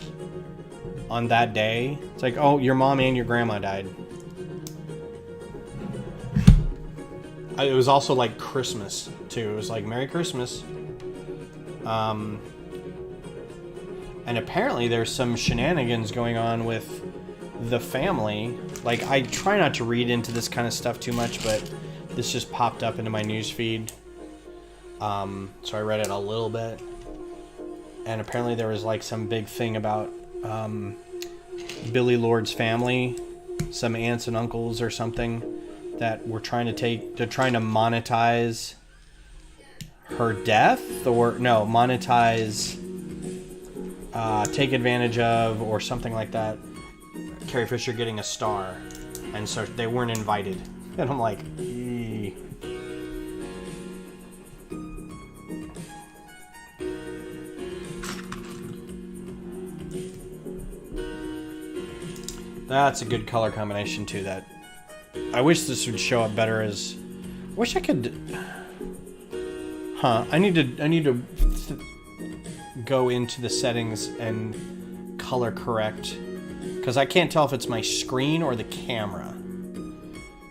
on that day? It's like, oh, your mom and your grandma died. It was also like Christmas too. It was like Merry Christmas. And apparently there's some shenanigans going on with the family. Like, I try not to read into this kind of stuff too much, but this just popped up into my news feed. So I read it a little bit. And apparently there was like some big thing about Billy Lord's family, some aunts and uncles or something, that were trying to monetize her death, or no, monetize, take advantage of, or something like that. Carrie Fisher getting a star, and so they weren't invited. And I'm like, eee. That's a good color combination too. That I wish this would show up better as. I wish I could. I need to go into the settings and color correct, because I can't tell if it's my screen or the camera.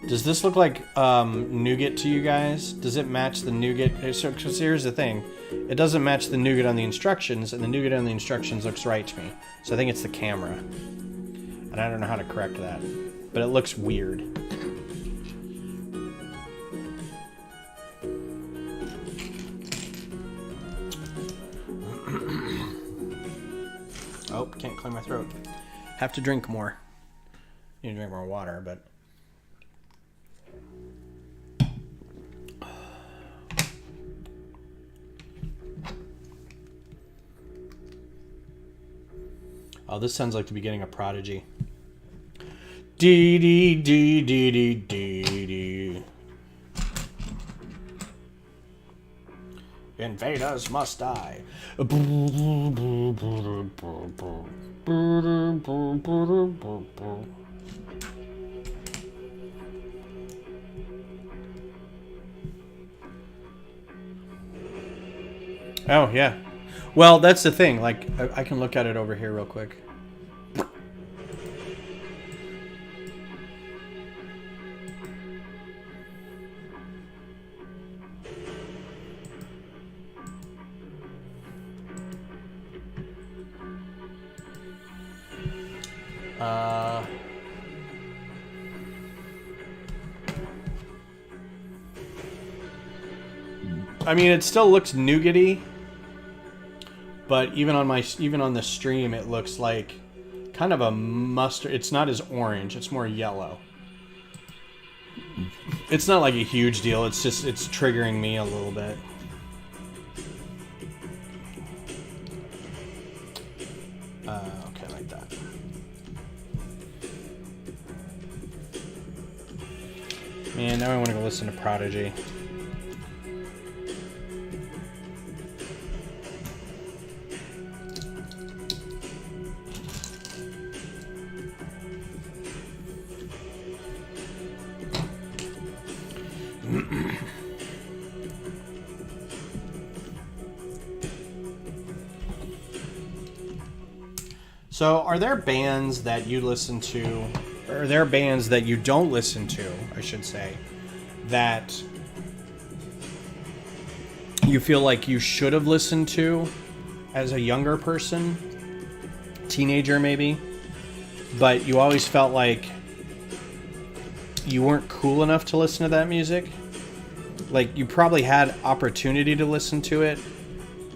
Does this look like nougat to you guys? Does it match the nougat? So, 'cause here's the thing, it doesn't match the nougat on the instructions, and the nougat on the instructions looks right to me. So I think it's the camera, and I don't know how to correct that, but it looks weird. Oh, can't clear my throat. Have to drink more. Need to drink more water, but... Oh, this sounds like the beginning of Prodigy. Dee dee dee dee dee dee dee. Invaders must die. Oh, yeah. Well, that's the thing. Like, I can look at it over here real quick. I mean, it still looks nougaty, but even on the stream, it looks like kind of a mustard. It's not as orange; it's more yellow. It's not like a huge deal. It's just it's triggering me a little bit. Okay, like that. Man, now I want to go listen to Prodigy. So, are there bands that you listen to, or are there bands that you don't listen to, I should say, that you feel like you should have listened to as a younger person, teenager maybe, but you always felt like you weren't cool enough to listen to that music? Like, you probably had opportunity to listen to it,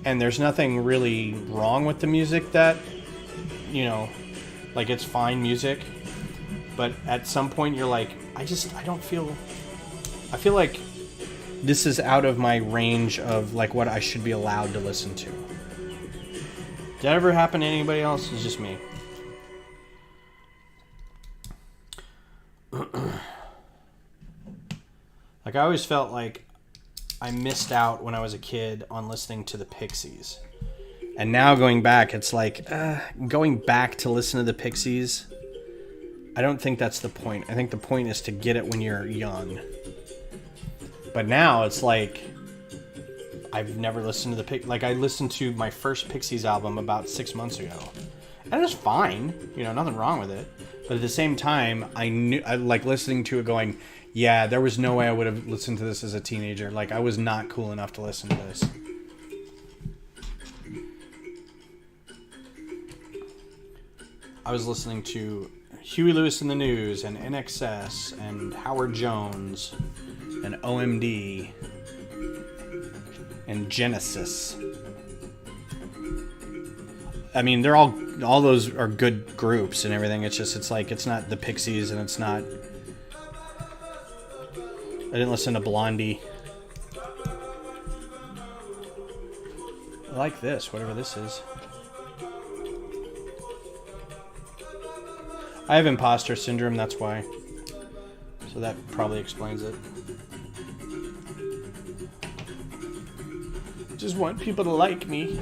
and there's nothing really wrong with the music that, you know, like, it's fine music, but at some point you're like, I feel like this is out of my range of, like, what I should be allowed to listen to. Did that ever happen to anybody else? It's just me. Like, I always felt like I missed out when I was a kid on listening to the Pixies. And now going back, it's like, going back to listen to the Pixies, I don't think that's the point. I think the point is to get it when you're young. But now it's like, I've never listened to the Pixies. Like, I listened to my first Pixies album about 6 months ago. And it was fine. You know, nothing wrong with it. But at the same time, I like listening to it going, yeah, there was no way I would have listened to this as a teenager. Like, I was not cool enough to listen to this. I was listening to Huey Lewis in the News and NXS and Howard Jones and OMD and Genesis. I mean, they're all those are good groups and everything. It's just, it's like, it's not the Pixies and it's not... I didn't listen to Blondie. I like this, whatever this is. I have imposter syndrome, that's why. So that probably explains it. Just want people to like me.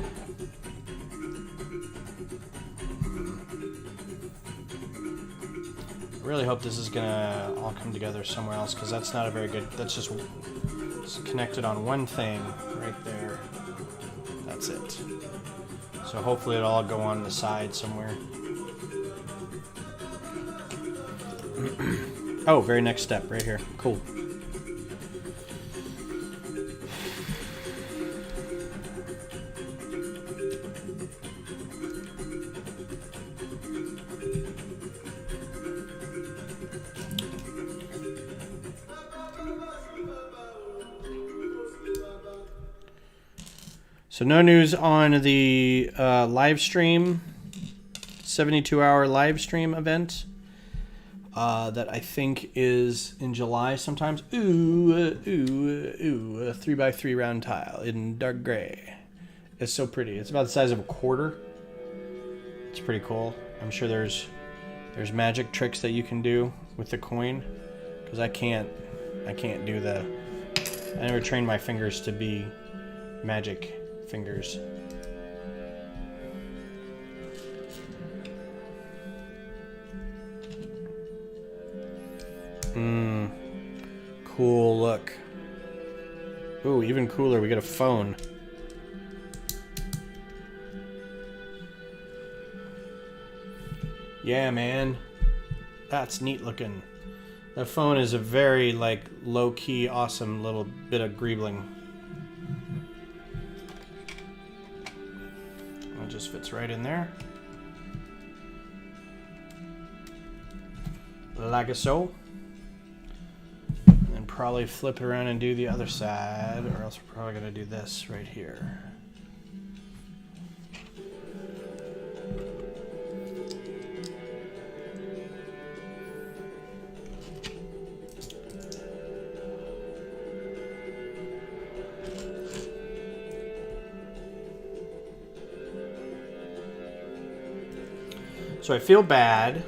I really hope this is gonna all come together somewhere else, because that's not a very good... That's just it's connected on one thing right there. That's it. So hopefully it'll all go on the side somewhere. Oh, very next step right here. Cool. So no news on the live stream, 72-hour live stream event that I think is in July sometimes. A 3x3 round tile in dark gray. It's so pretty. It's about the size of a quarter. It's pretty cool. I'm sure there's magic tricks that you can do with the coin, because I can't do the... I never trained my fingers to be magic fingers. Cool look. Ooh, even cooler, we get a phone. Yeah, man. That's neat looking. That phone is a very, like, low-key, awesome little bit of greebling. It just fits right in there. Like so. And then probably flip it around and do the other side, or else we're probably going to do this right here. So I feel bad.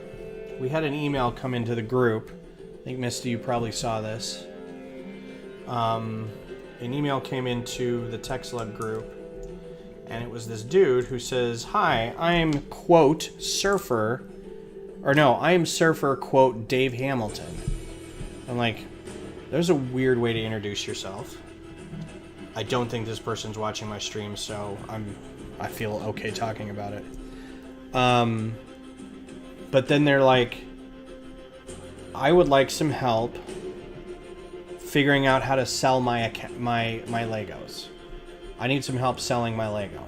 We had an email come into the group. I think, Misty, you probably saw this. An email came into the TextLab group, and it was this dude who says, "Hi, I'm, quote, surfer," or no, I am surfer, quote, Dave Hamilton. I'm like, there's a weird way to introduce yourself. I don't think this person's watching my stream, so I feel okay talking about it. But then they're like, I would like some help figuring out how to sell my Legos. I need some help selling my Lego.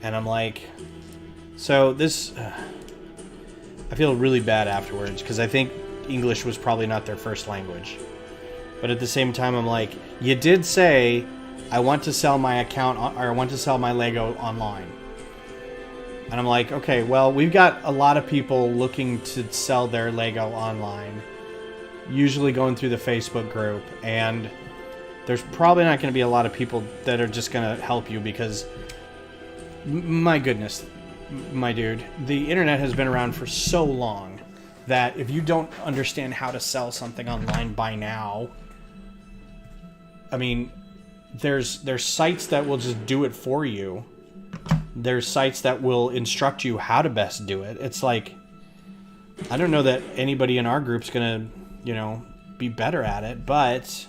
And I'm like, so this, I feel really bad afterwards, because I think English was probably not their first language. But at the same time, I'm like, you did say, I want to sell my account, or I want to sell my Lego online. And I'm like, okay, well, we've got a lot of people looking to sell their Lego online, usually going through the Facebook group, and there's probably not going to be a lot of people that are just going to help you, because, my goodness, my dude, the internet has been around for so long that if you don't understand how to sell something online by now, I mean, there's sites that will just do it for you. There's sites that will instruct you how to best do it. It's like, I don't know that anybody in our group's gonna, be better at it, but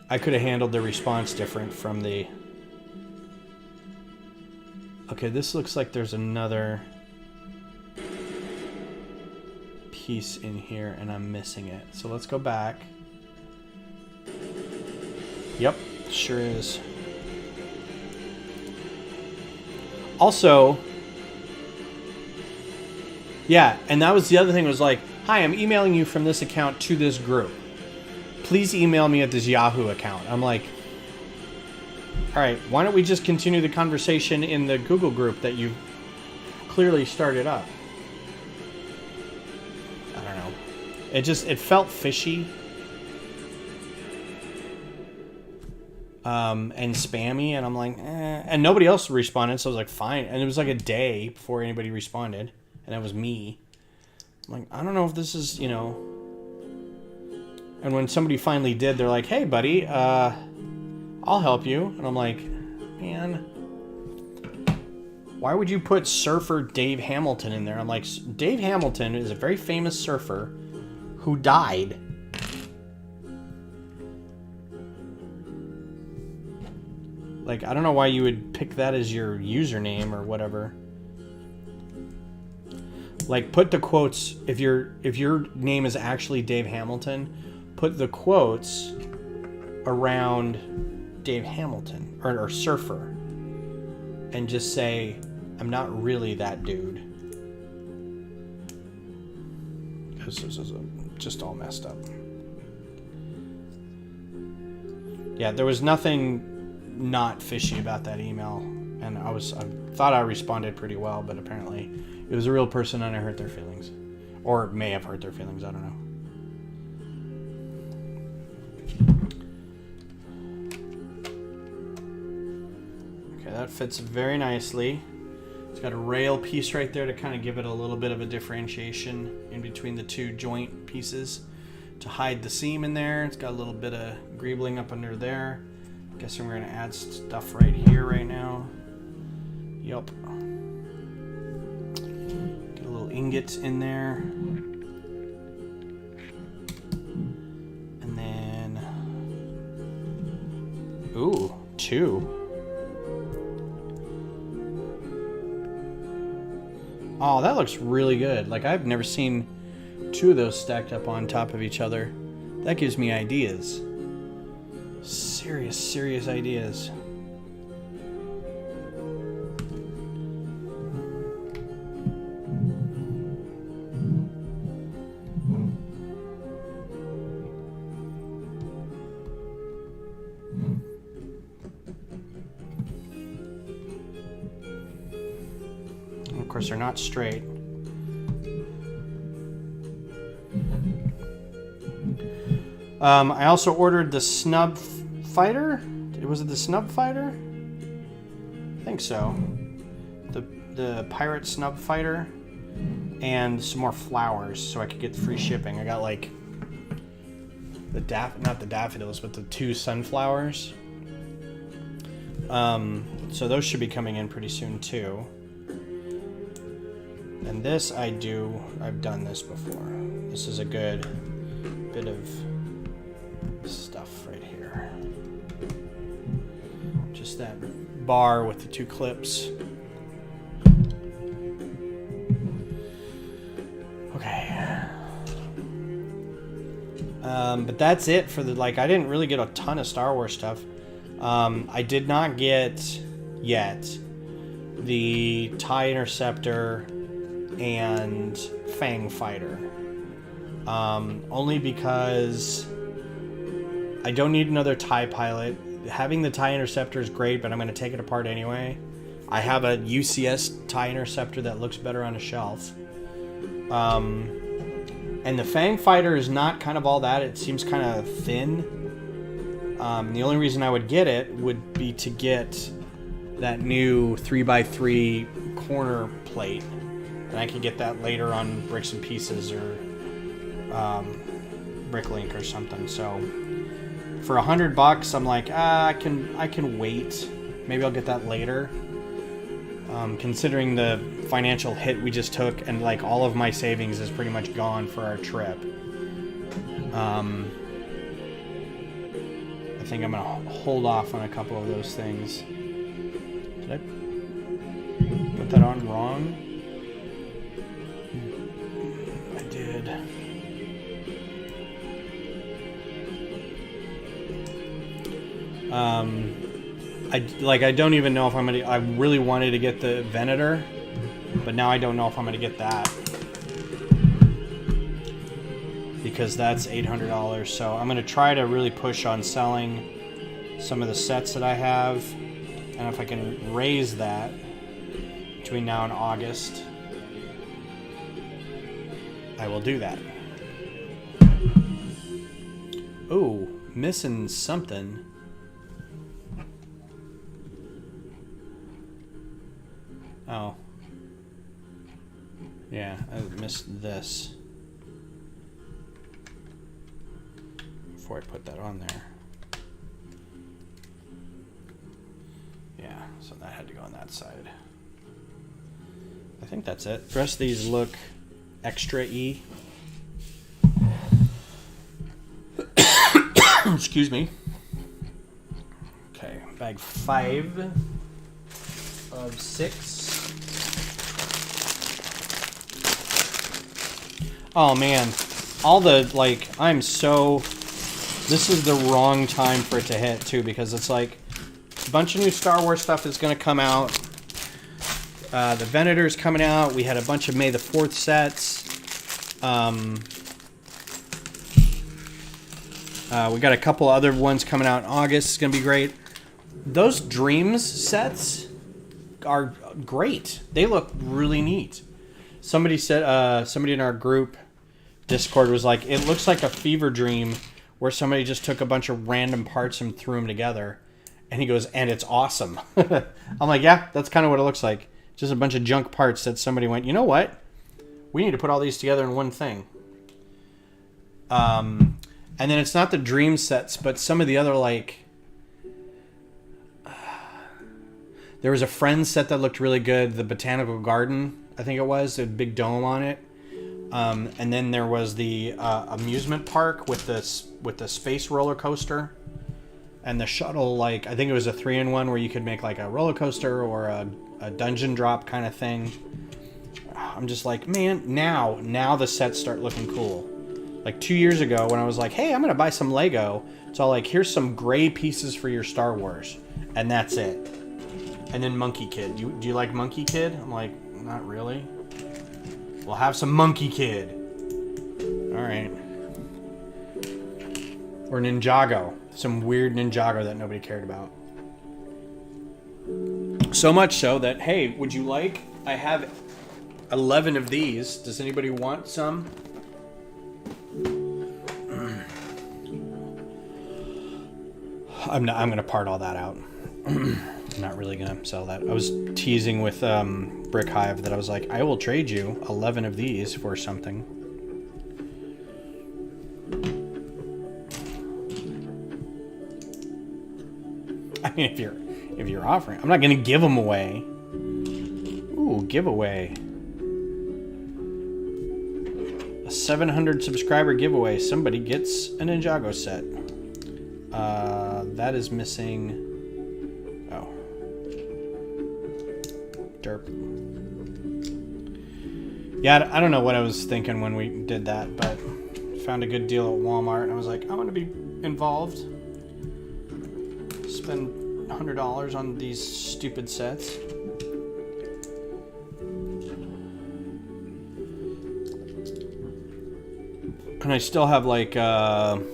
I could have handled the response different from the... Okay, this looks like there's another piece in here and I'm missing it. So let's go back. Yep, sure is. Also, Yeah, and that was the other thing was like, hi, I'm emailing you from this account to this group. Please email me at this Yahoo account. I'm like, all right, why don't we just continue the conversation in the Google group that you clearly started up? I don't know. It felt fishy. And spammy, and I'm like, and nobody else responded, so I was like, fine. And it was like a day before anybody responded, and that was me. I'm like, I don't know if this is, you know. And when somebody finally did, they're like, hey, buddy, I'll help you. And I'm like, man, why would you put surfer Dave Hamilton in there? I'm like, Dave Hamilton is a very famous surfer who died. Like, I don't know why you would pick that as your username or whatever. Like, put the quotes, if your name is actually Dave Hamilton, put the quotes around Dave Hamilton or surfer, and just say, I'm not really that dude. Because this is just all messed up. Yeah, there was nothing not fishy about that email, and I thought I responded pretty well, but apparently it was a real person and I hurt their feelings, or may have hurt their feelings. I don't know. Okay, that fits very nicely. It's got a rail piece right there to kind of give it a little bit of a differentiation in between the two joint pieces to hide the seam in there. It's got a little bit of greebling up under there. Guessing we're going to add stuff right here right now. Yup. Get a little ingot in there. And then... Ooh, 2. Oh, that looks really good. Like, I've never seen 2 of those stacked up on top of each other. That gives me ideas. Serious ideas. And of course, they're not straight. I also ordered the snub fighter. Was it the snub fighter? I think so. The pirate snub fighter, and some more flowers so I could get free shipping. I got like not the daffodils, but the 2 sunflowers. So those should be coming in pretty soon too. And this I've done this before. This is a good bit of stuff right here. Just that bar with the 2 clips. Okay. But that's it for the, like, I didn't really get a ton of Star Wars stuff. I did not get yet the TIE Interceptor and Fang Fighter. Only because I don't need another TIE pilot. Having the TIE Interceptor is great, but I'm going to take it apart anyway. I have a UCS TIE Interceptor that looks better on a shelf. And the Fang Fighter is not kind of all that. It seems kind of thin. The only reason I would get it would be to get that new 3x3 corner plate. And I could get that later on Bricks and Pieces or Bricklink or something. So for $100, I'm like, I can wait. Maybe I'll get that later. Considering the financial hit we just took, and like all of my savings is pretty much gone for our trip. I think I'm gonna hold off on a couple of those things. Did I put that on wrong? I did. I don't even know if I'm gonna. I really wanted to get the Venator, but now I don't know if I'm gonna get that. because that's $800. So I'm going to try to really push on selling some of the sets that I have. And if I can raise that between now and August, I will do that. Oh, missing something. Oh. Yeah, I missed this. Before I put that on there. Yeah, so that had to go on that side. I think that's it. The rest of these look extra-y. Excuse me. Okay, bag 5 of 6. Oh man, all the, like, I'm so, this is the wrong time for it to hit too, because it's like a bunch of new Star Wars stuff is going to come out. The Venator's coming out. We had a bunch of May the 4th sets. We got a couple other ones coming out in August. It's going to be great. Those Dreams sets are great. They look really neat. Somebody said, somebody in our group Discord was like, it looks like a fever dream where somebody just took a bunch of random parts and threw them together. And he goes, and it's awesome. I'm like, yeah, that's kind of what it looks like. Just a bunch of junk parts that somebody went, you know what? We need to put all these together in one thing. And then it's not the Dream sets, but some of the other, like, there was a Friends set that looked really good. The Botanical Garden, I think it was, a big dome on it. And then there was the amusement park with the space roller coaster and the shuttle. Like, I think it was a 3-in-1 where you could make like a roller coaster or a dungeon drop kind of thing. I'm just like, man, now the sets start looking cool. Like 2 years ago when I was like, hey, I'm gonna buy some Lego. It's all like, here's some gray pieces for your Star Wars, and that's it. And then Monkey Kid. Do you like Monkey Kid? I'm like, not really. We'll have some Monkey Kid. All right. Or Ninjago. Some weird Ninjago that nobody cared about. So much so that, hey, would you like? I have 11 of these. Does anybody want some? I'm gonna part all that out. I'm not really gonna sell that. I was teasing with Brick Hive that I was like, I will trade you 11 of these for something. I mean, if you're offering, I'm not gonna give them away. Ooh, giveaway. A 700 subscriber giveaway. Somebody gets a Ninjago set. That is missing. Oh. Derp. Yeah, I don't know what I was thinking when we did that, but found a good deal at Walmart, and I was like, I want to be involved. Spend $100 on these stupid sets. And I still have like 1,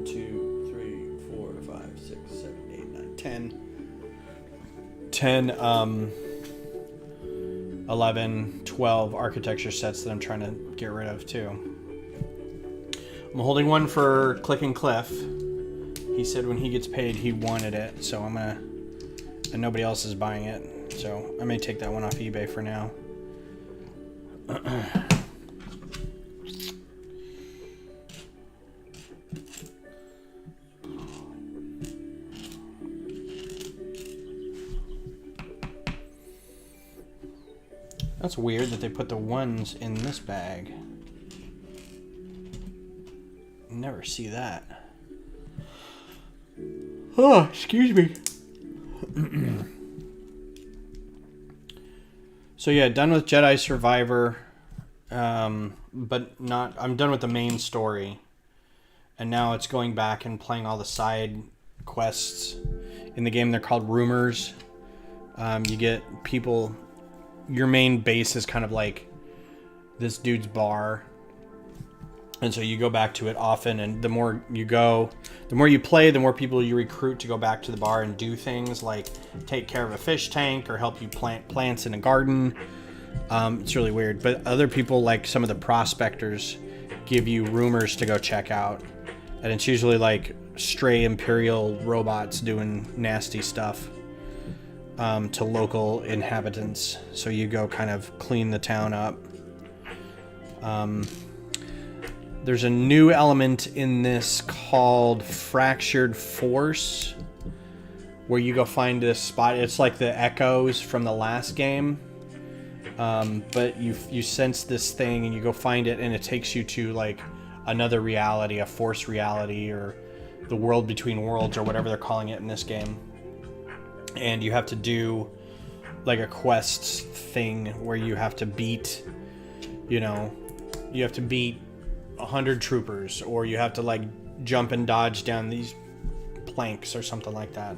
2, 3, 4, 5, 6, 7, 8, 9, 10, 11, 12 architecture sets that I'm trying to get rid of too. I'm holding one for Click and Cliff. He said when he gets paid he wanted it, so I'm gonna, and nobody else is buying it, so I may take that one off eBay for now. That's weird that they put the ones in this bag. Never see that. Oh, excuse me. So yeah, done with Jedi Survivor, but not. I'm done with the main story, and now it's going back and playing all the side quests in the game. They're called Rumors. You get people. Your main base is kind of like this dude's bar, And so you go back to it often, and the more you go, the more you play, the more people you recruit to go back to the bar and do things like take care of a fish tank or help you plant plants in a garden. It's really weird. But other people, like some of the prospectors, give you rumors to go check out. And it's usually like stray Imperial robots doing nasty stuff to local inhabitants. So you go kind of clean the town up. There's a new element in this called Fractured Force, where you go find this spot. It's like the echoes from the last game, but you sense this thing and you go find it, and it takes you to like another reality, a force reality, or the world between worlds, or whatever they're calling it in this game. And you have to do like a quest thing where you have to beat, you have to beat 100 troopers, or you have to like jump and dodge down these planks or something like that.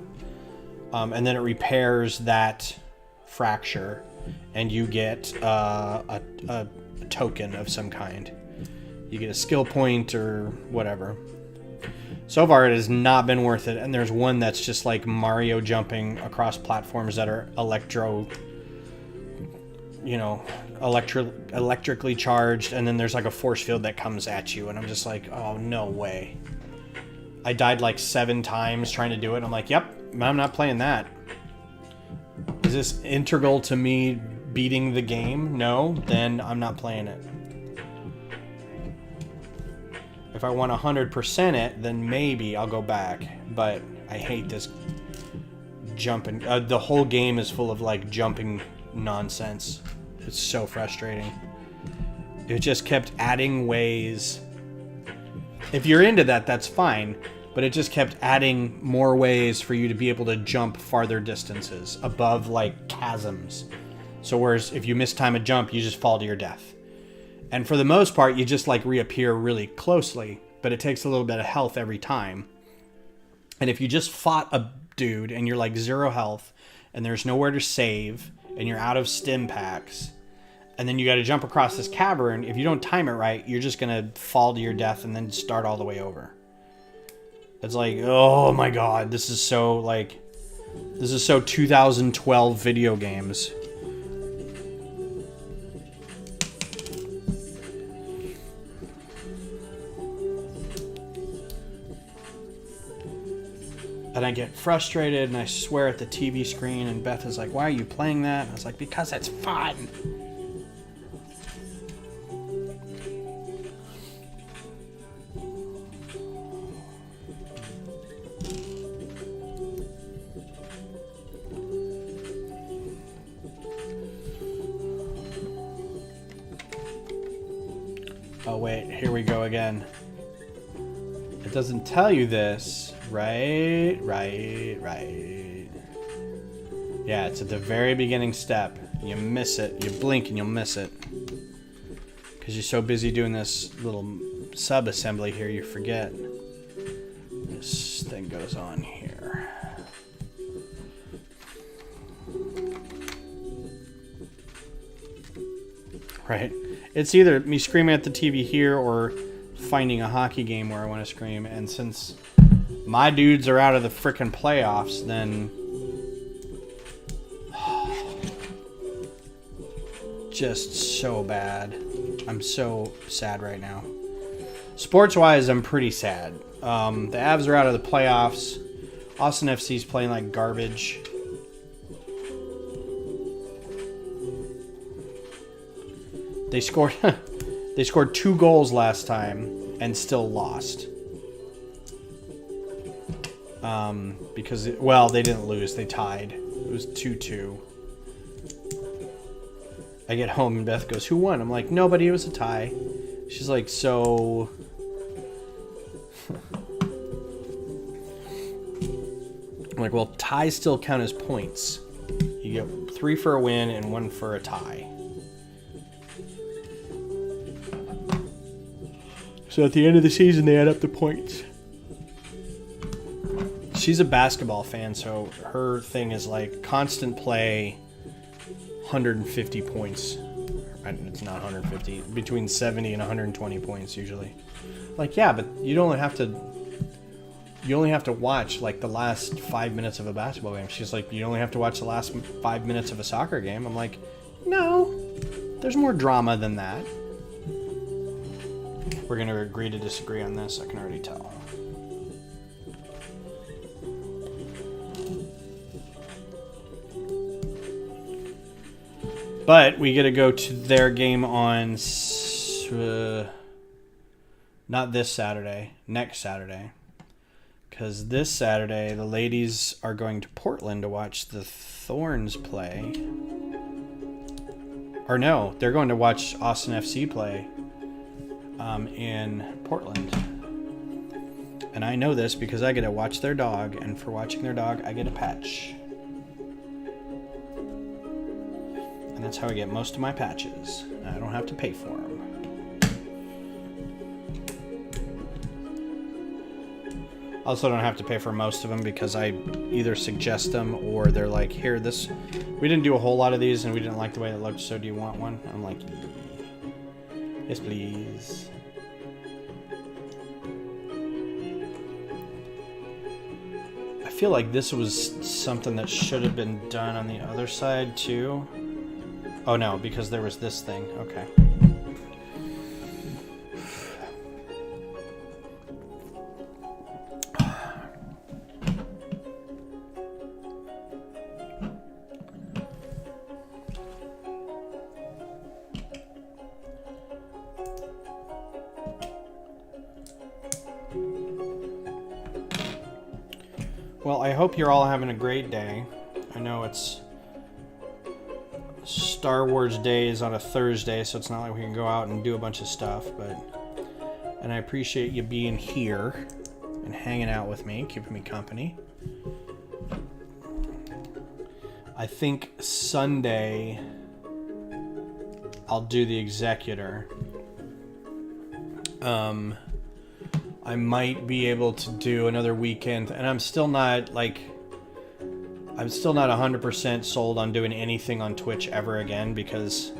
And then it repairs that fracture, and you get a token of some kind. You get a skill point or whatever. So far, it has not been worth it. And there's one that's just like Mario jumping across platforms that are electrically charged, and then there's like a force field that comes at you, and I'm just like, oh, no way. I died like 7 times trying to do it. I'm like, yep, I'm not playing that. Is this integral to me beating the game? No, then I'm not playing it. If I want 100% it, then maybe I'll go back. But I hate this jumping. The whole game is full of like jumping nonsense. It's so frustrating. It just kept adding ways. If you're into that, that's fine. But it just kept adding more ways for you to be able to jump farther distances above like chasms. So whereas if you miss time a jump, you just fall to your death. And for the most part, you just like reappear really closely, but it takes a little bit of health every time. And if you just fought a dude and you're like 0 health and there's nowhere to save and you're out of stim packs, and then you got to jump across this cavern, if you don't time it right, you're just going to fall to your death and then start all the way over. It's like, oh my God, this is so 2012 video games. And I get frustrated and I swear at the TV screen, and Beth is like, why are you playing that? And I was like, because it's fun. Oh wait, here we go again. It doesn't tell you this. Right. Yeah, it's at the very beginning step. You miss it. You blink and you'll miss it. Because you're so busy doing this little sub-assembly here, you forget. This thing goes on here. Right. It's either me screaming at the TV here or finding a hockey game where I want to scream. And since my dudes are out of the frickin' playoffs, then just so bad. I'm so sad right now. Sports-wise, I'm pretty sad. The Avs are out of the playoffs. Austin FC's playing like garbage. They scored 2 goals last time and still lost. Because, they didn't lose. They tied. It was 2-2. I get home and Beth goes, who won? I'm like, nobody. It was a tie. She's like, so... I'm like, well, ties still count as points. You get 3 for a win and 1 for a tie. So at the end of the season, they add up the points. She's a basketball fan, so her thing is like constant play, 150 points it's not 150, between 70 and 120 points usually. Like, yeah, but you only have to watch like the last 5 minutes of a basketball game. She's like, you only have to watch the last 5 minutes of a soccer game. I'm like, no, there's more drama than that. We're going to agree to disagree on this, I can already tell. But we get to go to their game on not this Saturday, next Saturday. Because this Saturday, the ladies are going to Portland to watch the Thorns play. Or no, they're going to watch Austin FC play in Portland. And I know this because I get to watch their dog, and for watching their dog, I get a patch. And that's how I get most of my patches. I don't have to pay for them. Also don't have to pay for most of them because I either suggest them or they're like, here, this, we didn't do a whole lot of these and we didn't like the way it looked, so do you want one? I'm like, yes, please. I feel like this was something that should have been done on the other side too. Oh no, because there was this thing. Okay. Well, I hope you're all having a great day. I know it's Star Wars Day is on a Thursday, so it's not like we can go out and do a bunch of stuff, and I appreciate you being here and hanging out with me, keeping me company. I think Sunday I'll do the Executor. I might be able to do another weekend, and I'm still not 100% sold on doing anything on Twitch ever again, because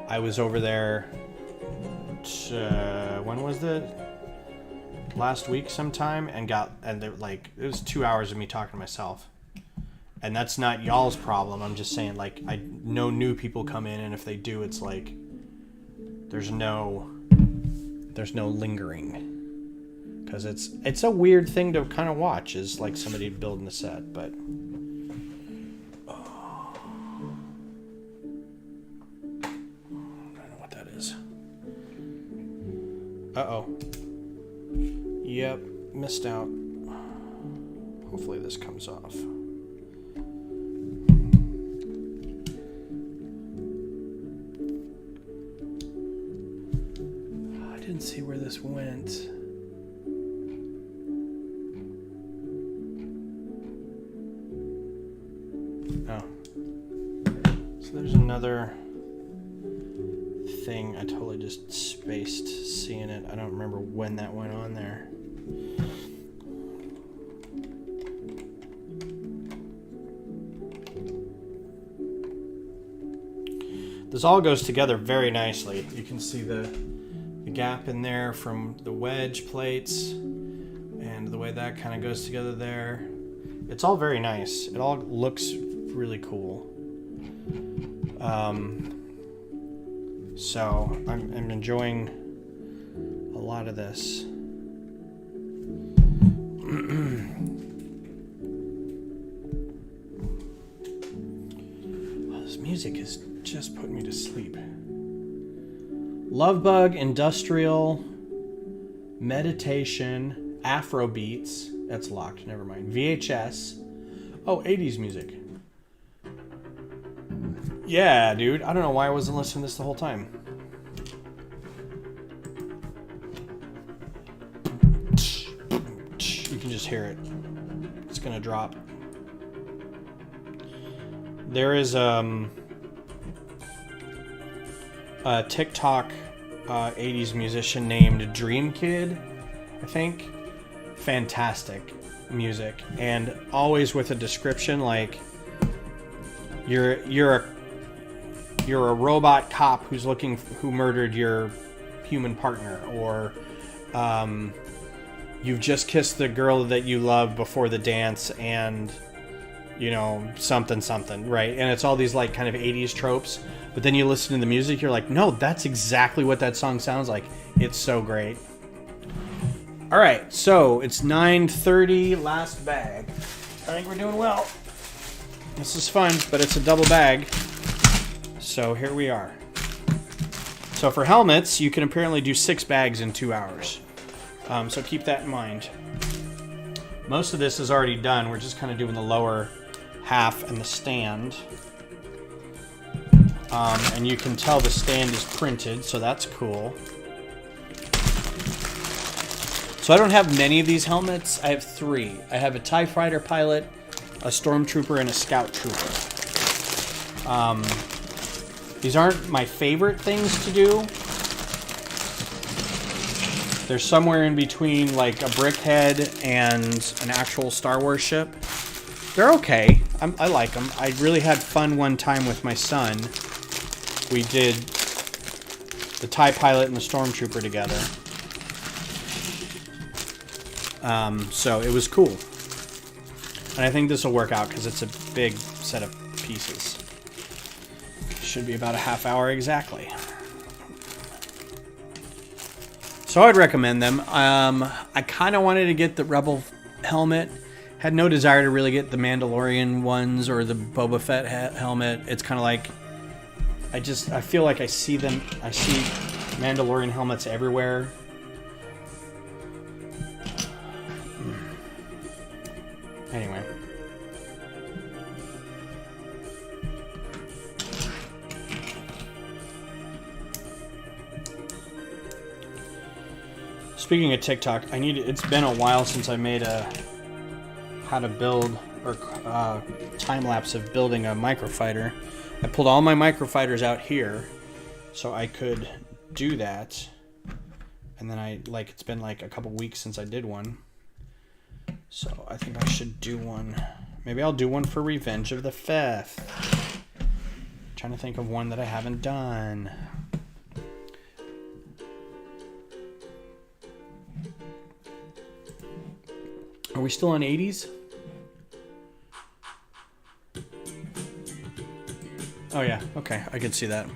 I was over there, when was it? Last week sometime, and it was 2 hours of me talking to myself. And that's not y'all's problem. I'm just saying, like, I know new people come in, and if they do, it's like there's no lingering. Because it's a weird thing to kind of watch, is like somebody building a set, but I don't know what that is. Uh-oh. Yep, missed out. Hopefully this comes off. I didn't see where this went. Oh. So there's another thing. I totally just spaced seeing it. I don't remember when that went on there. This all goes together very nicely. You can see the gap in there from the wedge plates and the way that kind of goes together there. It's all very nice. It all looks really cool. So I'm enjoying a lot of this. Oh, this music is just putting me to sleep. Lovebug, industrial, meditation, Afro beats. That's locked. Never mind. VHS. Oh, 80s music. Yeah, dude. I don't know why I wasn't listening to this the whole time. You can just hear it. It's gonna drop. There is a TikTok 80s musician named Dream Kid, I think. Fantastic music, and always with a description like you're you're a robot cop who murdered your human partner, or you've just kissed the girl that you love before the dance, and you know, something, right? And it's all these like kind of 80s tropes, but then you listen to the music, you're like, no, that's exactly what that song sounds like. It's so great. All right, so it's 9:30, last bag. I think we're doing well. This is fun, but it's a double bag. So here we are. So for helmets, you can apparently do 6 bags in 2 hours. So keep that in mind. Most of this is already done. We're just kind of doing the lower half and the stand. And you can tell the stand is printed, so that's cool. So I don't have many of these helmets. I have 3. I have a TIE Fighter pilot, a Stormtrooper, and a Scout Trooper. These aren't my favorite things to do. They're somewhere in between like a brickhead and an actual Star Wars ship. They're okay. I like them. I really had fun one time with my son. We did the TIE Pilot and the Stormtrooper together. So it was cool. And I think this will work out because it's a big set of pieces. Should be about a half hour exactly. So I'd recommend them. I kind of wanted to get the Rebel helmet. Had no desire to really get the Mandalorian ones or the Boba Fett helmet. It's kind of like, I feel like I see Mandalorian helmets everywhere. Anyway. Speaking of TikTok, it's been a while since I made a how to build or time lapse of building a microfighter. I pulled all my microfighters out here so I could do that. And then it's been like a couple weeks since I did one. So I think I should do one. Maybe I'll do one for Revenge of the Fifth. Trying to think of one that I haven't done. Are we still on 80s? Oh yeah, okay, I can see that.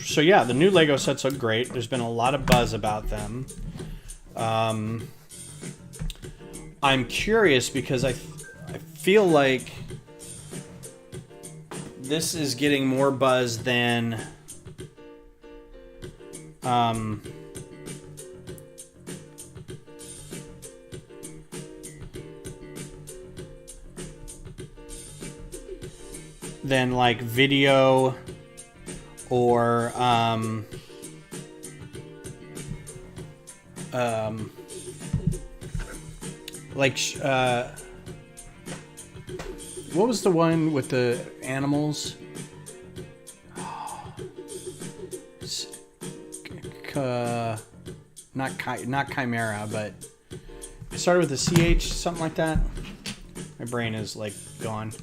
So yeah, the new Lego sets look great. There's been a lot of buzz about them. I'm curious because I feel like this is getting more buzz than like video or what was the one with the animals? Not Chimera, but it started with a CH, something like that. My brain is like gone.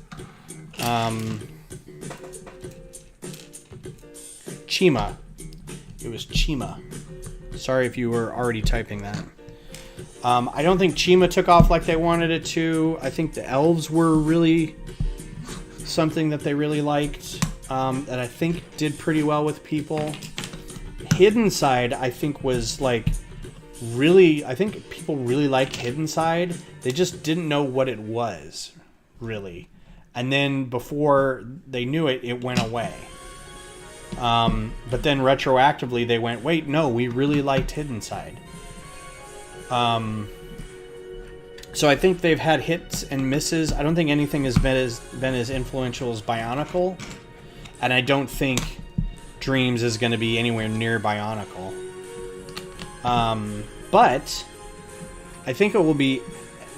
Chima. It was Chima. Sorry if you were already typing that. I don't think Chima took off like they wanted it to. I think the elves were really something that they really liked. That I think did pretty well with people. Hidden Side, I think, was like really... I think people really liked Hidden Side. They just didn't know what it was, really. And then before they knew it, it went away. But then retroactively they went, wait, no, we really liked Hidden Side. So I think they've had hits and misses. I don't think anything has been as influential as Bionicle. And I don't think Dreams is going to be anywhere near Bionicle. But I think it will be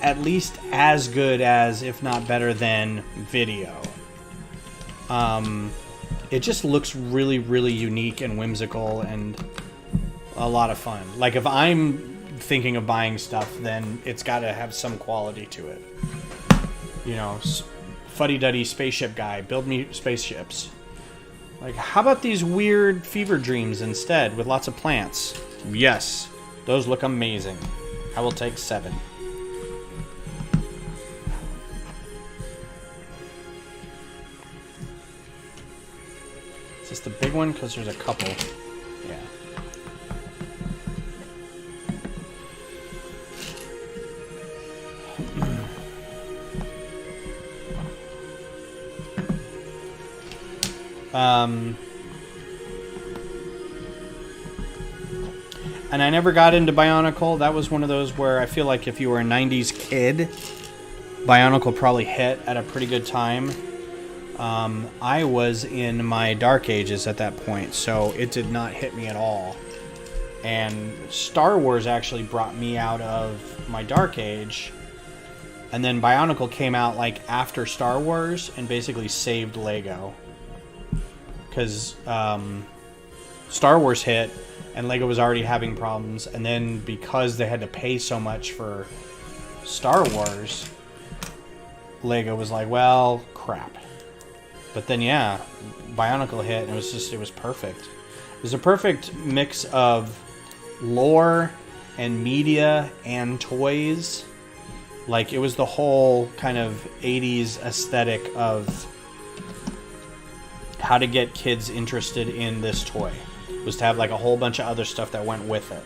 at least as good as, if not better than, video. It just looks really, really unique and whimsical and a lot of fun. Like, if I'm thinking of buying stuff, then it's got to have some quality to it. You know, fuddy-duddy spaceship guy, build me spaceships. Like, how about these weird fever dreams instead with lots of plants? Yes, those look amazing. I will take 7. Is this the big one? Because there's a couple. Yeah. And I never got into Bionicle. That was one of those where I feel like if you were a 90s kid, Bionicle probably hit at a pretty good time. I was in my dark ages at that point, so it did not hit me at all. And Star Wars actually brought me out of my dark age. And then Bionicle came out like after Star Wars and basically saved Lego. Because Star Wars hit and Lego was already having problems. And then because they had to pay so much for Star Wars, Lego was like, well, crap. But then, yeah, Bionicle hit and it was perfect. It was a perfect mix of lore and media and toys. Like, it was the whole kind of 80s aesthetic of how to get kids interested in this toy. It was to have like a whole bunch of other stuff that went with it.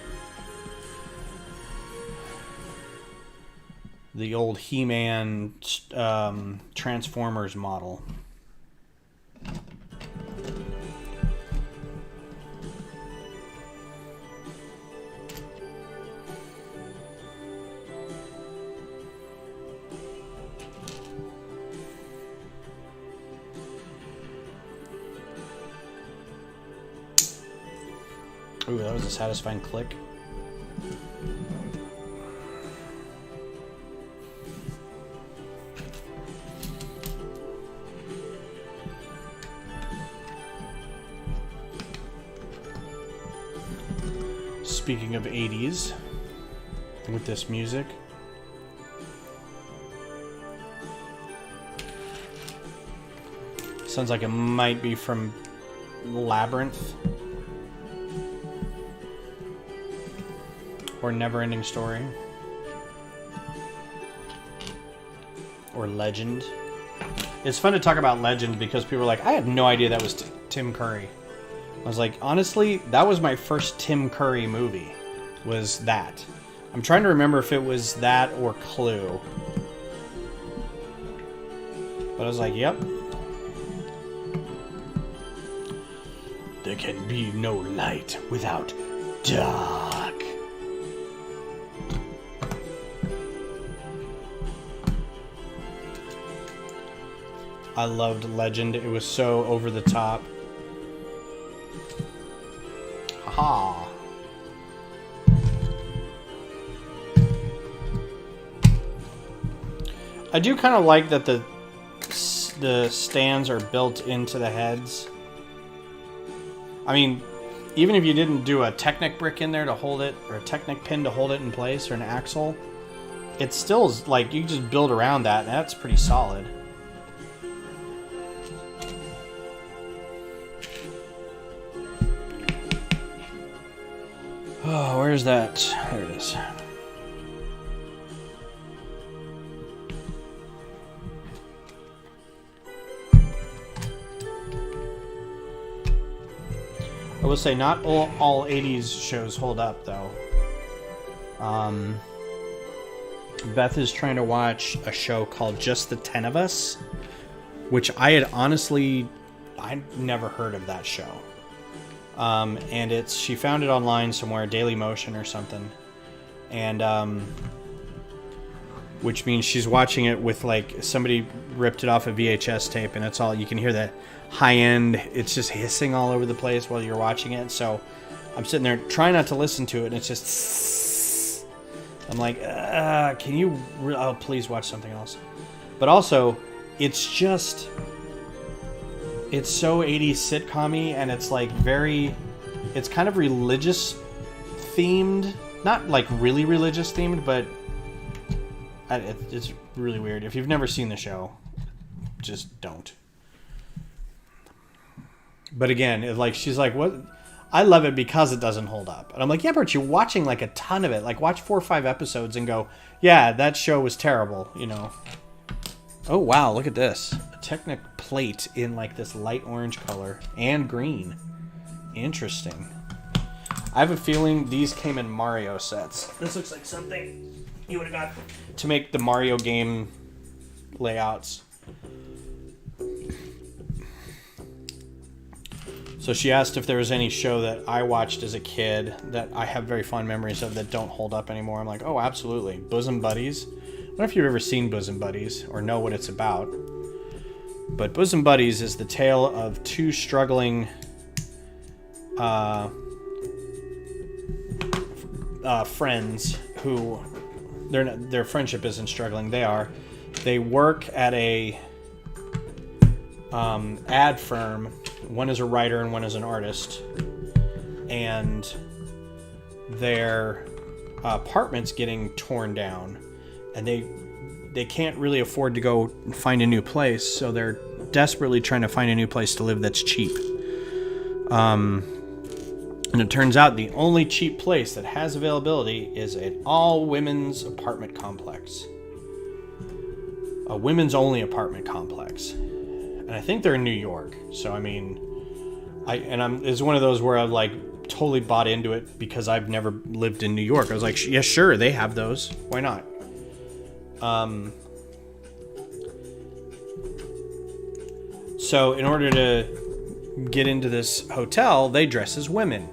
The old He-Man Transformers model. Ooh, that was a satisfying click. Speaking of 80s, with this music. Sounds like it might be from Labyrinth. Or Never-Ending Story. Or Legend. It's fun to talk about Legend because people are like, I had no idea that was Tim Curry. I was like, honestly, that was my first Tim Curry movie. Was that. I'm trying to remember if it was that or Clue. But I was like, yep. There can be no light without dark. I loved Legend. It was so over the top. Haha. I do kind of like that the stands are built into the heads. I mean, even if you didn't do a Technic brick in there to hold it, or a Technic pin to hold it in place, or an axle, it still is like you can just build around that, and that's pretty solid. Oh, where's that? There it is. I will say not all 80s shows hold up, though. Beth is trying to watch a show called Just the 10 of Us, which I never heard of that show. And she found it online somewhere, Daily Motion or something. And, which means she's watching it with like somebody ripped it off a VHS tape, and it's all, you can hear the high end, it's just hissing all over the place while you're watching it. So I'm sitting there trying not to listen to it, and it's just I'm like, can you? Oh, please watch something else. But also, it's so 80s sitcom-y, and it's like it's kind of religious themed. Not like really religious themed, but it's really weird. If you've never seen the show, just don't. But again, she's like, what? I love it because it doesn't hold up. And I'm like, yeah, but you're watching like a ton of it. Like, watch 4 or 5 episodes and go, yeah, that show was terrible, you know. Oh, wow, look at this. A Technic plate in like this light orange color and green. Interesting. I have a feeling these came in Mario sets. This looks like something you would have got to make the Mario game layouts. So she asked if there was any show that I watched as a kid that I have very fond memories of that don't hold up anymore. I'm like, oh, absolutely. Bosom Buddies. I don't know if you've ever seen Bosom Buddies or know what it's about. But Bosom Buddies is the tale of 2 struggling friends who their friendship isn't struggling. They work at a ad firm. One is a writer and one is an artist, and their apartment's getting torn down, and they can't really afford to go find a new place, so they're desperately trying to find a new place to live that's cheap. And it turns out the only cheap place that has availability is an all-women's apartment complex. A women's-only apartment complex. And I think they're in New York. So, I mean, it's one of those where I've, like, totally bought into it because I've never lived in New York. I was like, yeah, sure, they have those. Why not? So, in order to get into this hotel, they dress as women.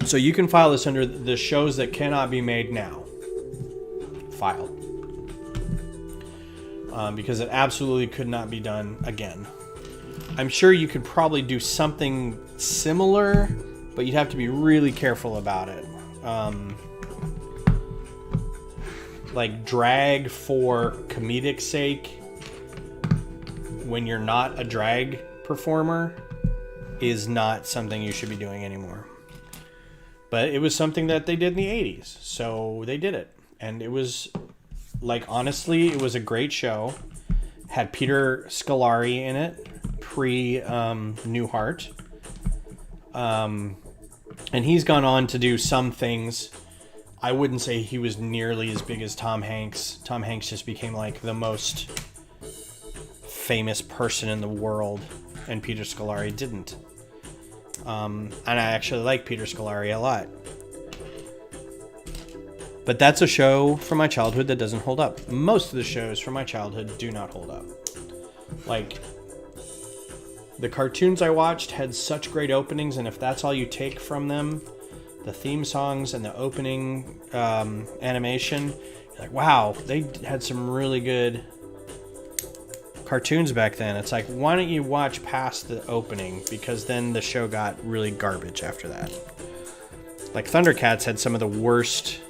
So you can file this under the shows that cannot be made now. File. Because it absolutely could not be done again. I'm sure you could probably do something similar, but you'd have to be really careful about it. Like drag for comedic sake when you're not a drag performer is not something you should be doing anymore. But it was something that they did in the 80s, so they did it. And it was, like, honestly, it was a great show. Had Peter Scolari in it, pre-Newhart. And he's gone on to do some things. I wouldn't say he was nearly as big as Tom Hanks. Tom Hanks just became, like, the most famous person in the world, and Peter Scolari didn't. And I actually like Peter Scolari a lot. But that's a show from my childhood that doesn't hold up. Most of the shows from my childhood do not hold up. Like, the cartoons I watched had such great openings, and if that's all you take from them, the theme songs and the opening animation, you're like, wow, they had some really good cartoons back then. It's like, why don't you watch past the opening, because then the show got really garbage after that. Like, Thundercats had some of the worst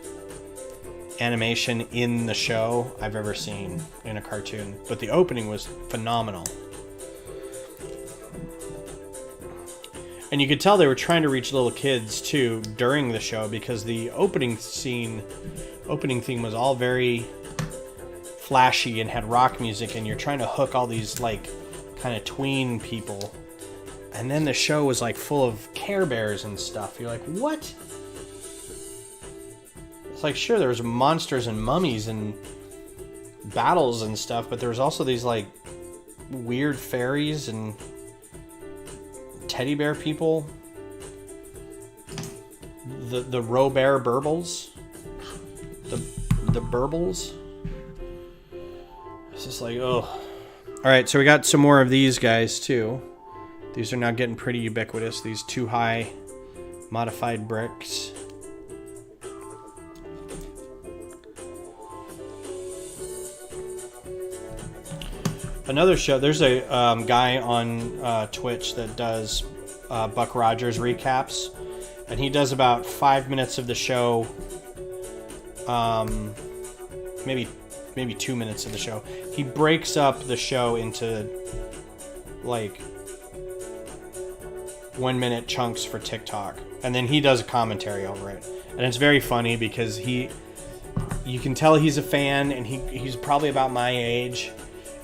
animation in the show I've ever seen in a cartoon, but the opening was phenomenal. And you could tell they were trying to reach little kids too during the show, because the opening theme was all very flashy and had rock music, and you're trying to hook all these like kind of tween people, and then the show was like full of Care Bears and stuff. You're like, what? It's like, sure, there was monsters and mummies and battles and stuff, but there was also these like weird fairies and teddy bear people, the Robear Burbles, the Burbles. It's just like, oh. All right, so we got some more of these guys too. These are now getting pretty ubiquitous. These 2 high modified bricks. Another show, there's a guy on Twitch that does Buck Rogers recaps, and he does about 5 minutes of the show. Maybe 2 minutes of the show. He breaks up the show into like 1 minute chunks for TikTok, and then he does a commentary over it, and it's very funny because you can tell he's a fan, and he's probably about my age,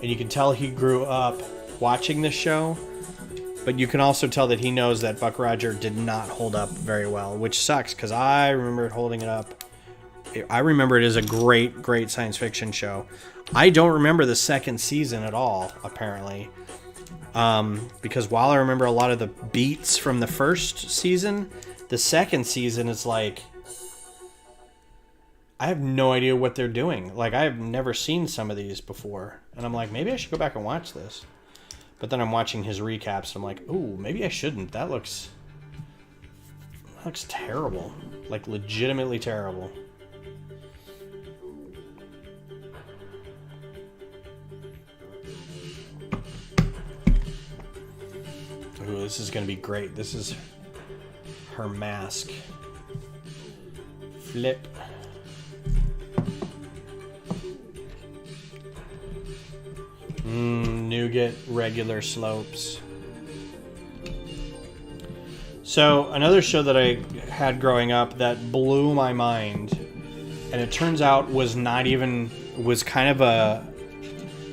and you can tell he grew up watching this show, but you can also tell that he knows that Buck Roger did not hold up very well, which sucks because I remember it holding it up. I remember it as a great, great science fiction show. I don't remember the second season at all, apparently. Because while I remember a lot of the beats from the first season, the second season is like, I have no idea what they're doing. Like, I have never seen some of these before. And I'm like, maybe I should go back and watch this. But then I'm watching his recaps, and I'm like, ooh, maybe I shouldn't. That looks terrible. Like, legitimately terrible. Ooh, this is going to be great. This is her mask. Flip. Nougat, regular slopes. So, another show that I had growing up that blew my mind, and it turns out was kind of a,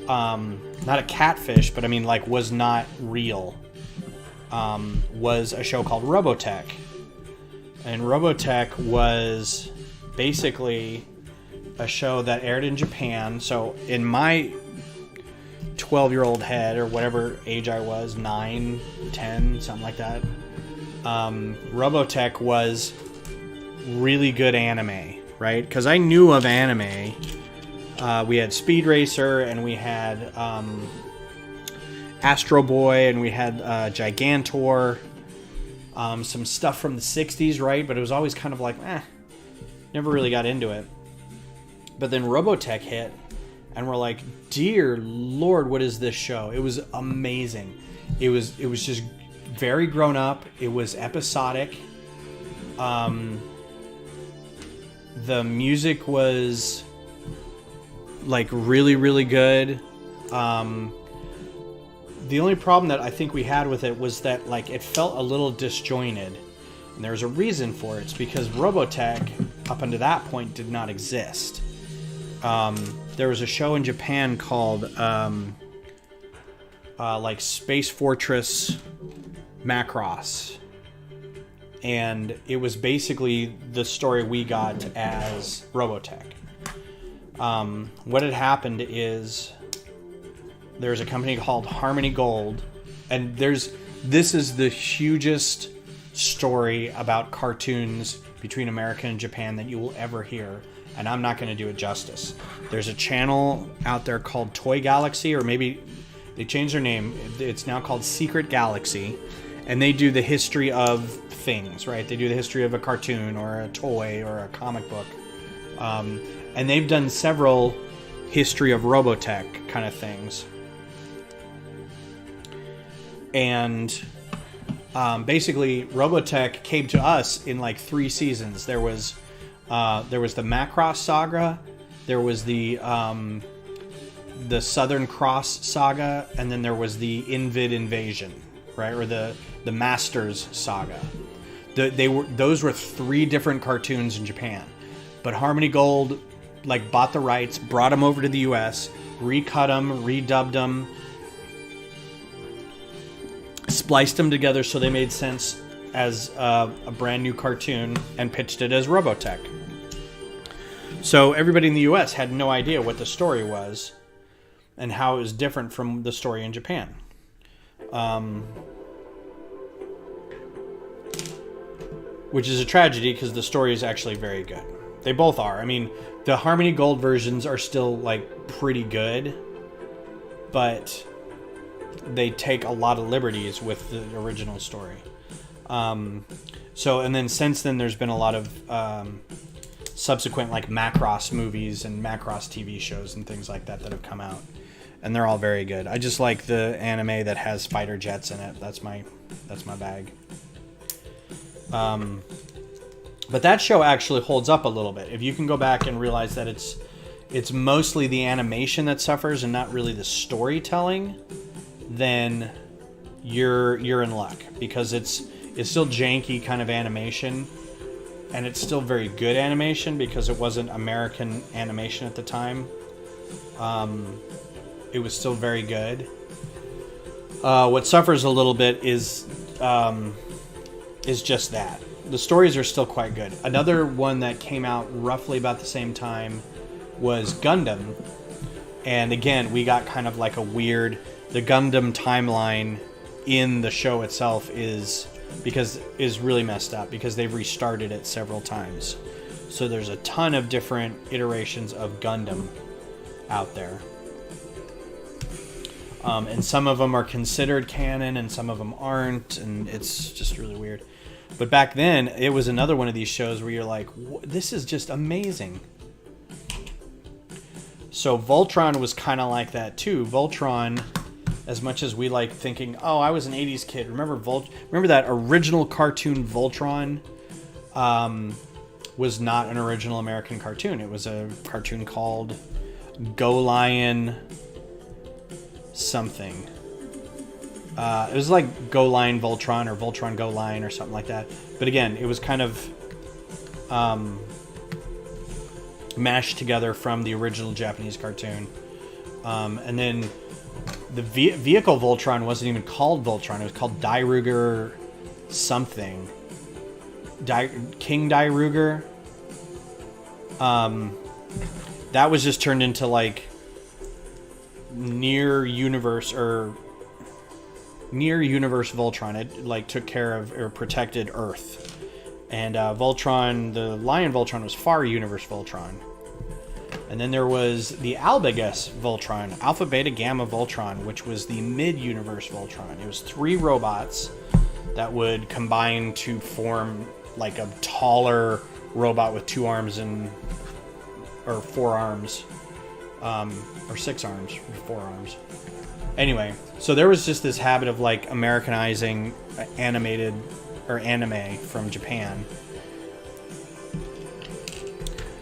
not a catfish, but I mean, like, was not real. Was a show called Robotech. And Robotech was basically a show that aired in Japan. So in my 12-year-old head, or whatever age I was, 9, 10, something like that, Robotech was really good anime, right? Because I knew of anime. We had Speed Racer, and we had Astro Boy, and we had Gigantor, some stuff from the 60s, right? But it was always kind of like, never really got into it. But then Robotech hit, and we're like, dear Lord, what is this show? It was amazing. It was just very grown up. It was episodic. The music was like really, really good. The only problem that I think we had with it was that, like, it felt a little disjointed. And there was a reason for it. It's because Robotech, up until that point, did not exist. There was a show in Japan called, like, Space Fortress Macross. And it was basically the story we got as Robotech. What had happened is, there's a company called Harmony Gold, and this is the hugest story about cartoons between America and Japan that you will ever hear, and I'm not going to do it justice. There's a channel out there called Toy Galaxy, or maybe they changed their name. It's now called Secret Galaxy, and they do the history of things, right? They do the history of a cartoon or a toy or a comic book, and they've done several history of Robotech kind of things. And basically, Robotech came to us in like 3 seasons. There was the Macross saga, there was the Southern Cross saga, and then there was the Invid Invasion, right, or the Masters saga. Those were 3 different cartoons in Japan, but Harmony Gold like bought the rights, brought them over to the U.S., recut them, redubbed them, spliced them together so they made sense as a brand new cartoon, and pitched it as Robotech. So everybody in the US had no idea what the story was and how it was different from the story in Japan. Which is a tragedy because the story is actually very good. They both are. I mean, the Harmony Gold versions are still like pretty good, but they take a lot of liberties with the original story. And then since then, there's been a lot of subsequent like Macross movies and Macross TV shows and things like that have come out, and they're all very good. I just like the anime that has fighter jets in it. That's my bag. But that show actually holds up a little bit. If you can go back and realize that it's mostly the animation that suffers and not really the storytelling, then you're in luck, because it's still janky kind of animation, and it's still very good animation because it wasn't American animation at the time. It was still very good. What suffers a little bit is just that. The stories are still quite good. Another one that came out roughly about the same time was Gundam. And again, we got kind of like the Gundam timeline in the show itself is really messed up because they've restarted it several times. So there's a ton of different iterations of Gundam out there. And some of them are considered canon and some of them aren't, and it's just really weird. But back then, it was another one of these shows where you're like, this is just amazing. So Voltron was kind of like that too. Voltron, as much as we like thinking, oh, I was an 80s kid. Remember that original cartoon Voltron was not an original American cartoon. It was a cartoon called Go Lion something. It was like Go Lion Voltron or Voltron Go Lion or something like that. But again, it was kind of mashed together from the original Japanese cartoon. And then the vehicle Voltron wasn't even called Voltron. It was called Dairuger something. King Dairuger. That was just turned into like near universe Voltron. It like took care of or protected Earth. And Voltron, the Lion Voltron, was Far Universe Voltron. And then there was the Albigus Voltron, Alpha Beta Gamma Voltron, which was the Mid-Universe Voltron. It was 3 robots that would combine to form like a taller robot with 2 arms or 4 arms. Or 6 arms, or 4 arms. Anyway, so there was just this habit of like Americanizing animated or anime from Japan.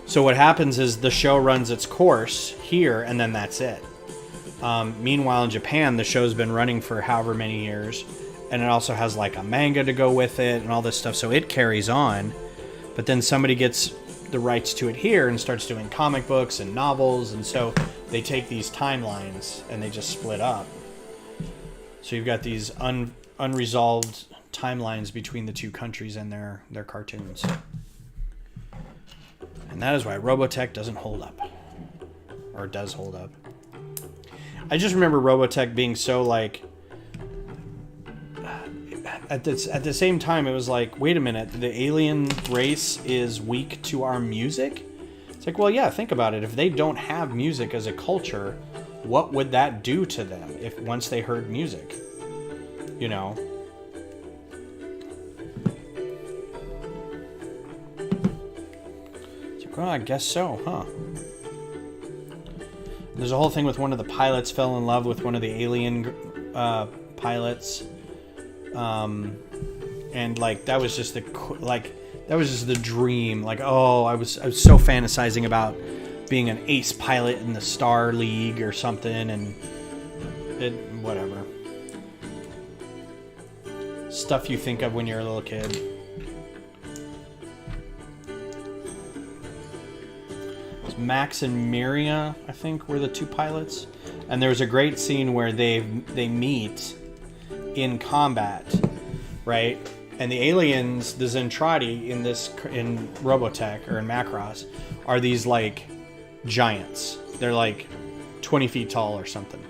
So what happens is the show runs its course here, and then that's it. Meanwhile, in Japan, the show's been running for however many years, and it also has like a manga to go with it and all this stuff, so it carries on. But then somebody gets the rights to it here and starts doing comic books and novels, and so they take these timelines and they just split up. So you've got these unresolved timelines between the two countries and their cartoons. And that is why Robotech doesn't hold up. Or does hold up. I just remember Robotech being so like... At the same time, it was like, wait a minute, the alien race is weak to our music? It's like, well, yeah, think about it. If they don't have music as a culture, what would that do to them if once they heard music? You know? It's like, well, I guess so, huh? There's a whole thing with one of the pilots fell in love with one of the alien pilots. And like that was just the dream. Like, oh, I was so fantasizing about being an ace pilot in the Star League or something, and whatever stuff you think of when you're a little kid. Max and Miria, I think, were the 2 pilots, and there's a great scene where they meet in combat, right? And the aliens, the Zentradi in Robotech or in Macross, are these like giants. They're like 20 feet tall or something.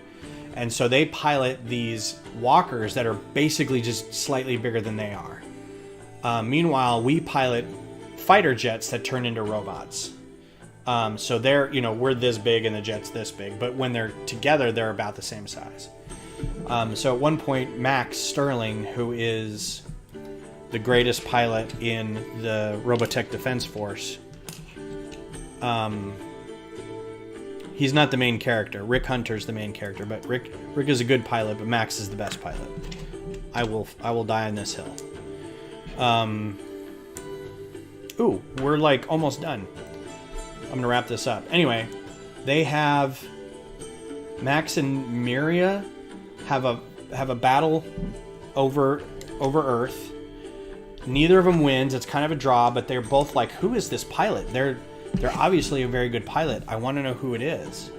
And so they pilot these walkers that are basically just slightly bigger than they are. Meanwhile, we pilot fighter jets that turn into robots. So they're, we're this big and the jet's this big, but when they're together, they're about the same size. So at one point, Max Sterling, who is the greatest pilot in the Robotech Defense Force, he's not the main character. Rick Hunter's the main character, but Rick is a good pilot, but Max is the best pilot. I will die on this hill. Ooh, we're like almost done. I'm gonna wrap this up. Anyway, they have Max and Miria have a battle over Earth. Neither of them wins. It's kind of a draw, but they're both like, who is this pilot? They're obviously a very good pilot. I want to know who it is.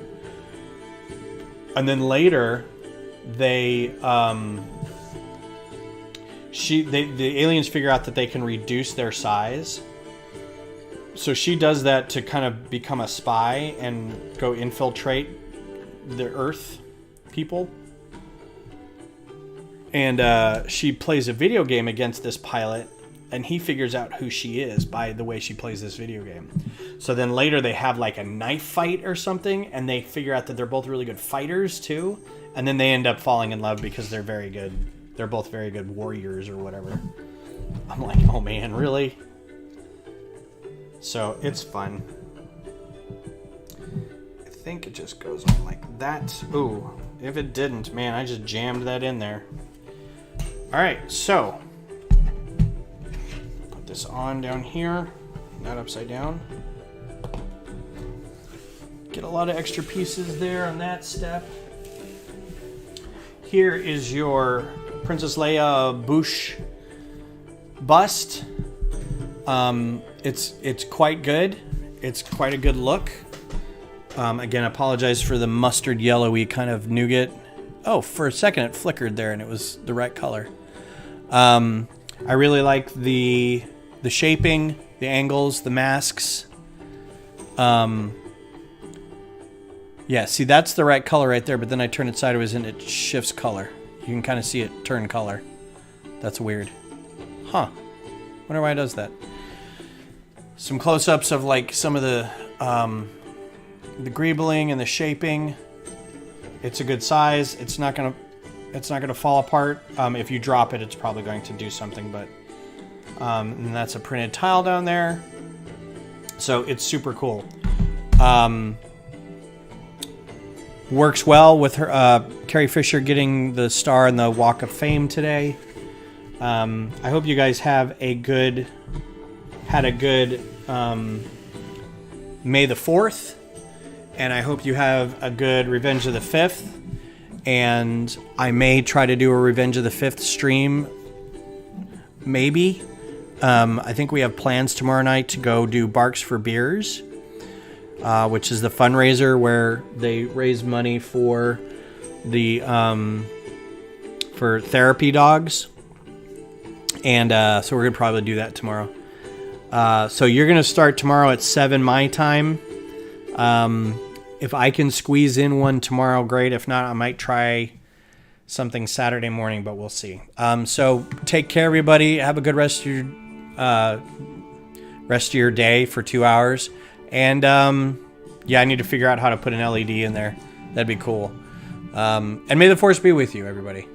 And then later, the aliens figure out that they can reduce their size. So she does that to kind of become a spy and go infiltrate the Earth people. And she plays a video game against this pilot, and he figures out who she is by the way she plays this video game. So then later they have like a knife fight or something, and they figure out that they're both really good fighters too. And then they end up falling in love because they're very good. They're both very good warriors or whatever. I'm like, oh man, really? So it's fun. I think it just goes on like that. Ooh, if it didn't, man, I just jammed that in there. All right, so put this on down here, not upside down. Get a lot of extra pieces there on that step. Here is your Princess Leia Boushh bust. It's quite good. It's quite a good look. Again, I apologize for the mustard yellowy kind of nougat. Oh, for a second it flickered there and it was the right color. I really like the shaping, the angles, the masks. Yeah, see, that's the right color right there, but then I turn it sideways and it shifts color. You can kind of see it turn color. That's weird. Huh. Wonder why it does that. Some close-ups of like some of the greebling and the shaping. It's a good size. It's not gonna fall apart. If you drop it, it's probably going to do something. But and that's a printed tile down there. So it's super cool. Works well with her, Carrie Fisher getting the star in the Walk of Fame today. I hope you guys had a good May the 4th, and I hope you have a good Revenge of the 5th, and I may try to do a Revenge of the 5th stream, maybe. I think we have plans tomorrow night to go do Barks for Beers, which is the fundraiser where they raise money for the for therapy dogs, and so we're gonna probably do that tomorrow. So you're gonna start tomorrow at 7 my time. If I can squeeze in one tomorrow, great. If not, I might try something Saturday morning, but we'll see. So take care, everybody. Have a good rest of your day for 2 hours. And yeah, I need to figure out how to put an LED in there. That'd be cool. And may the force be with you, everybody.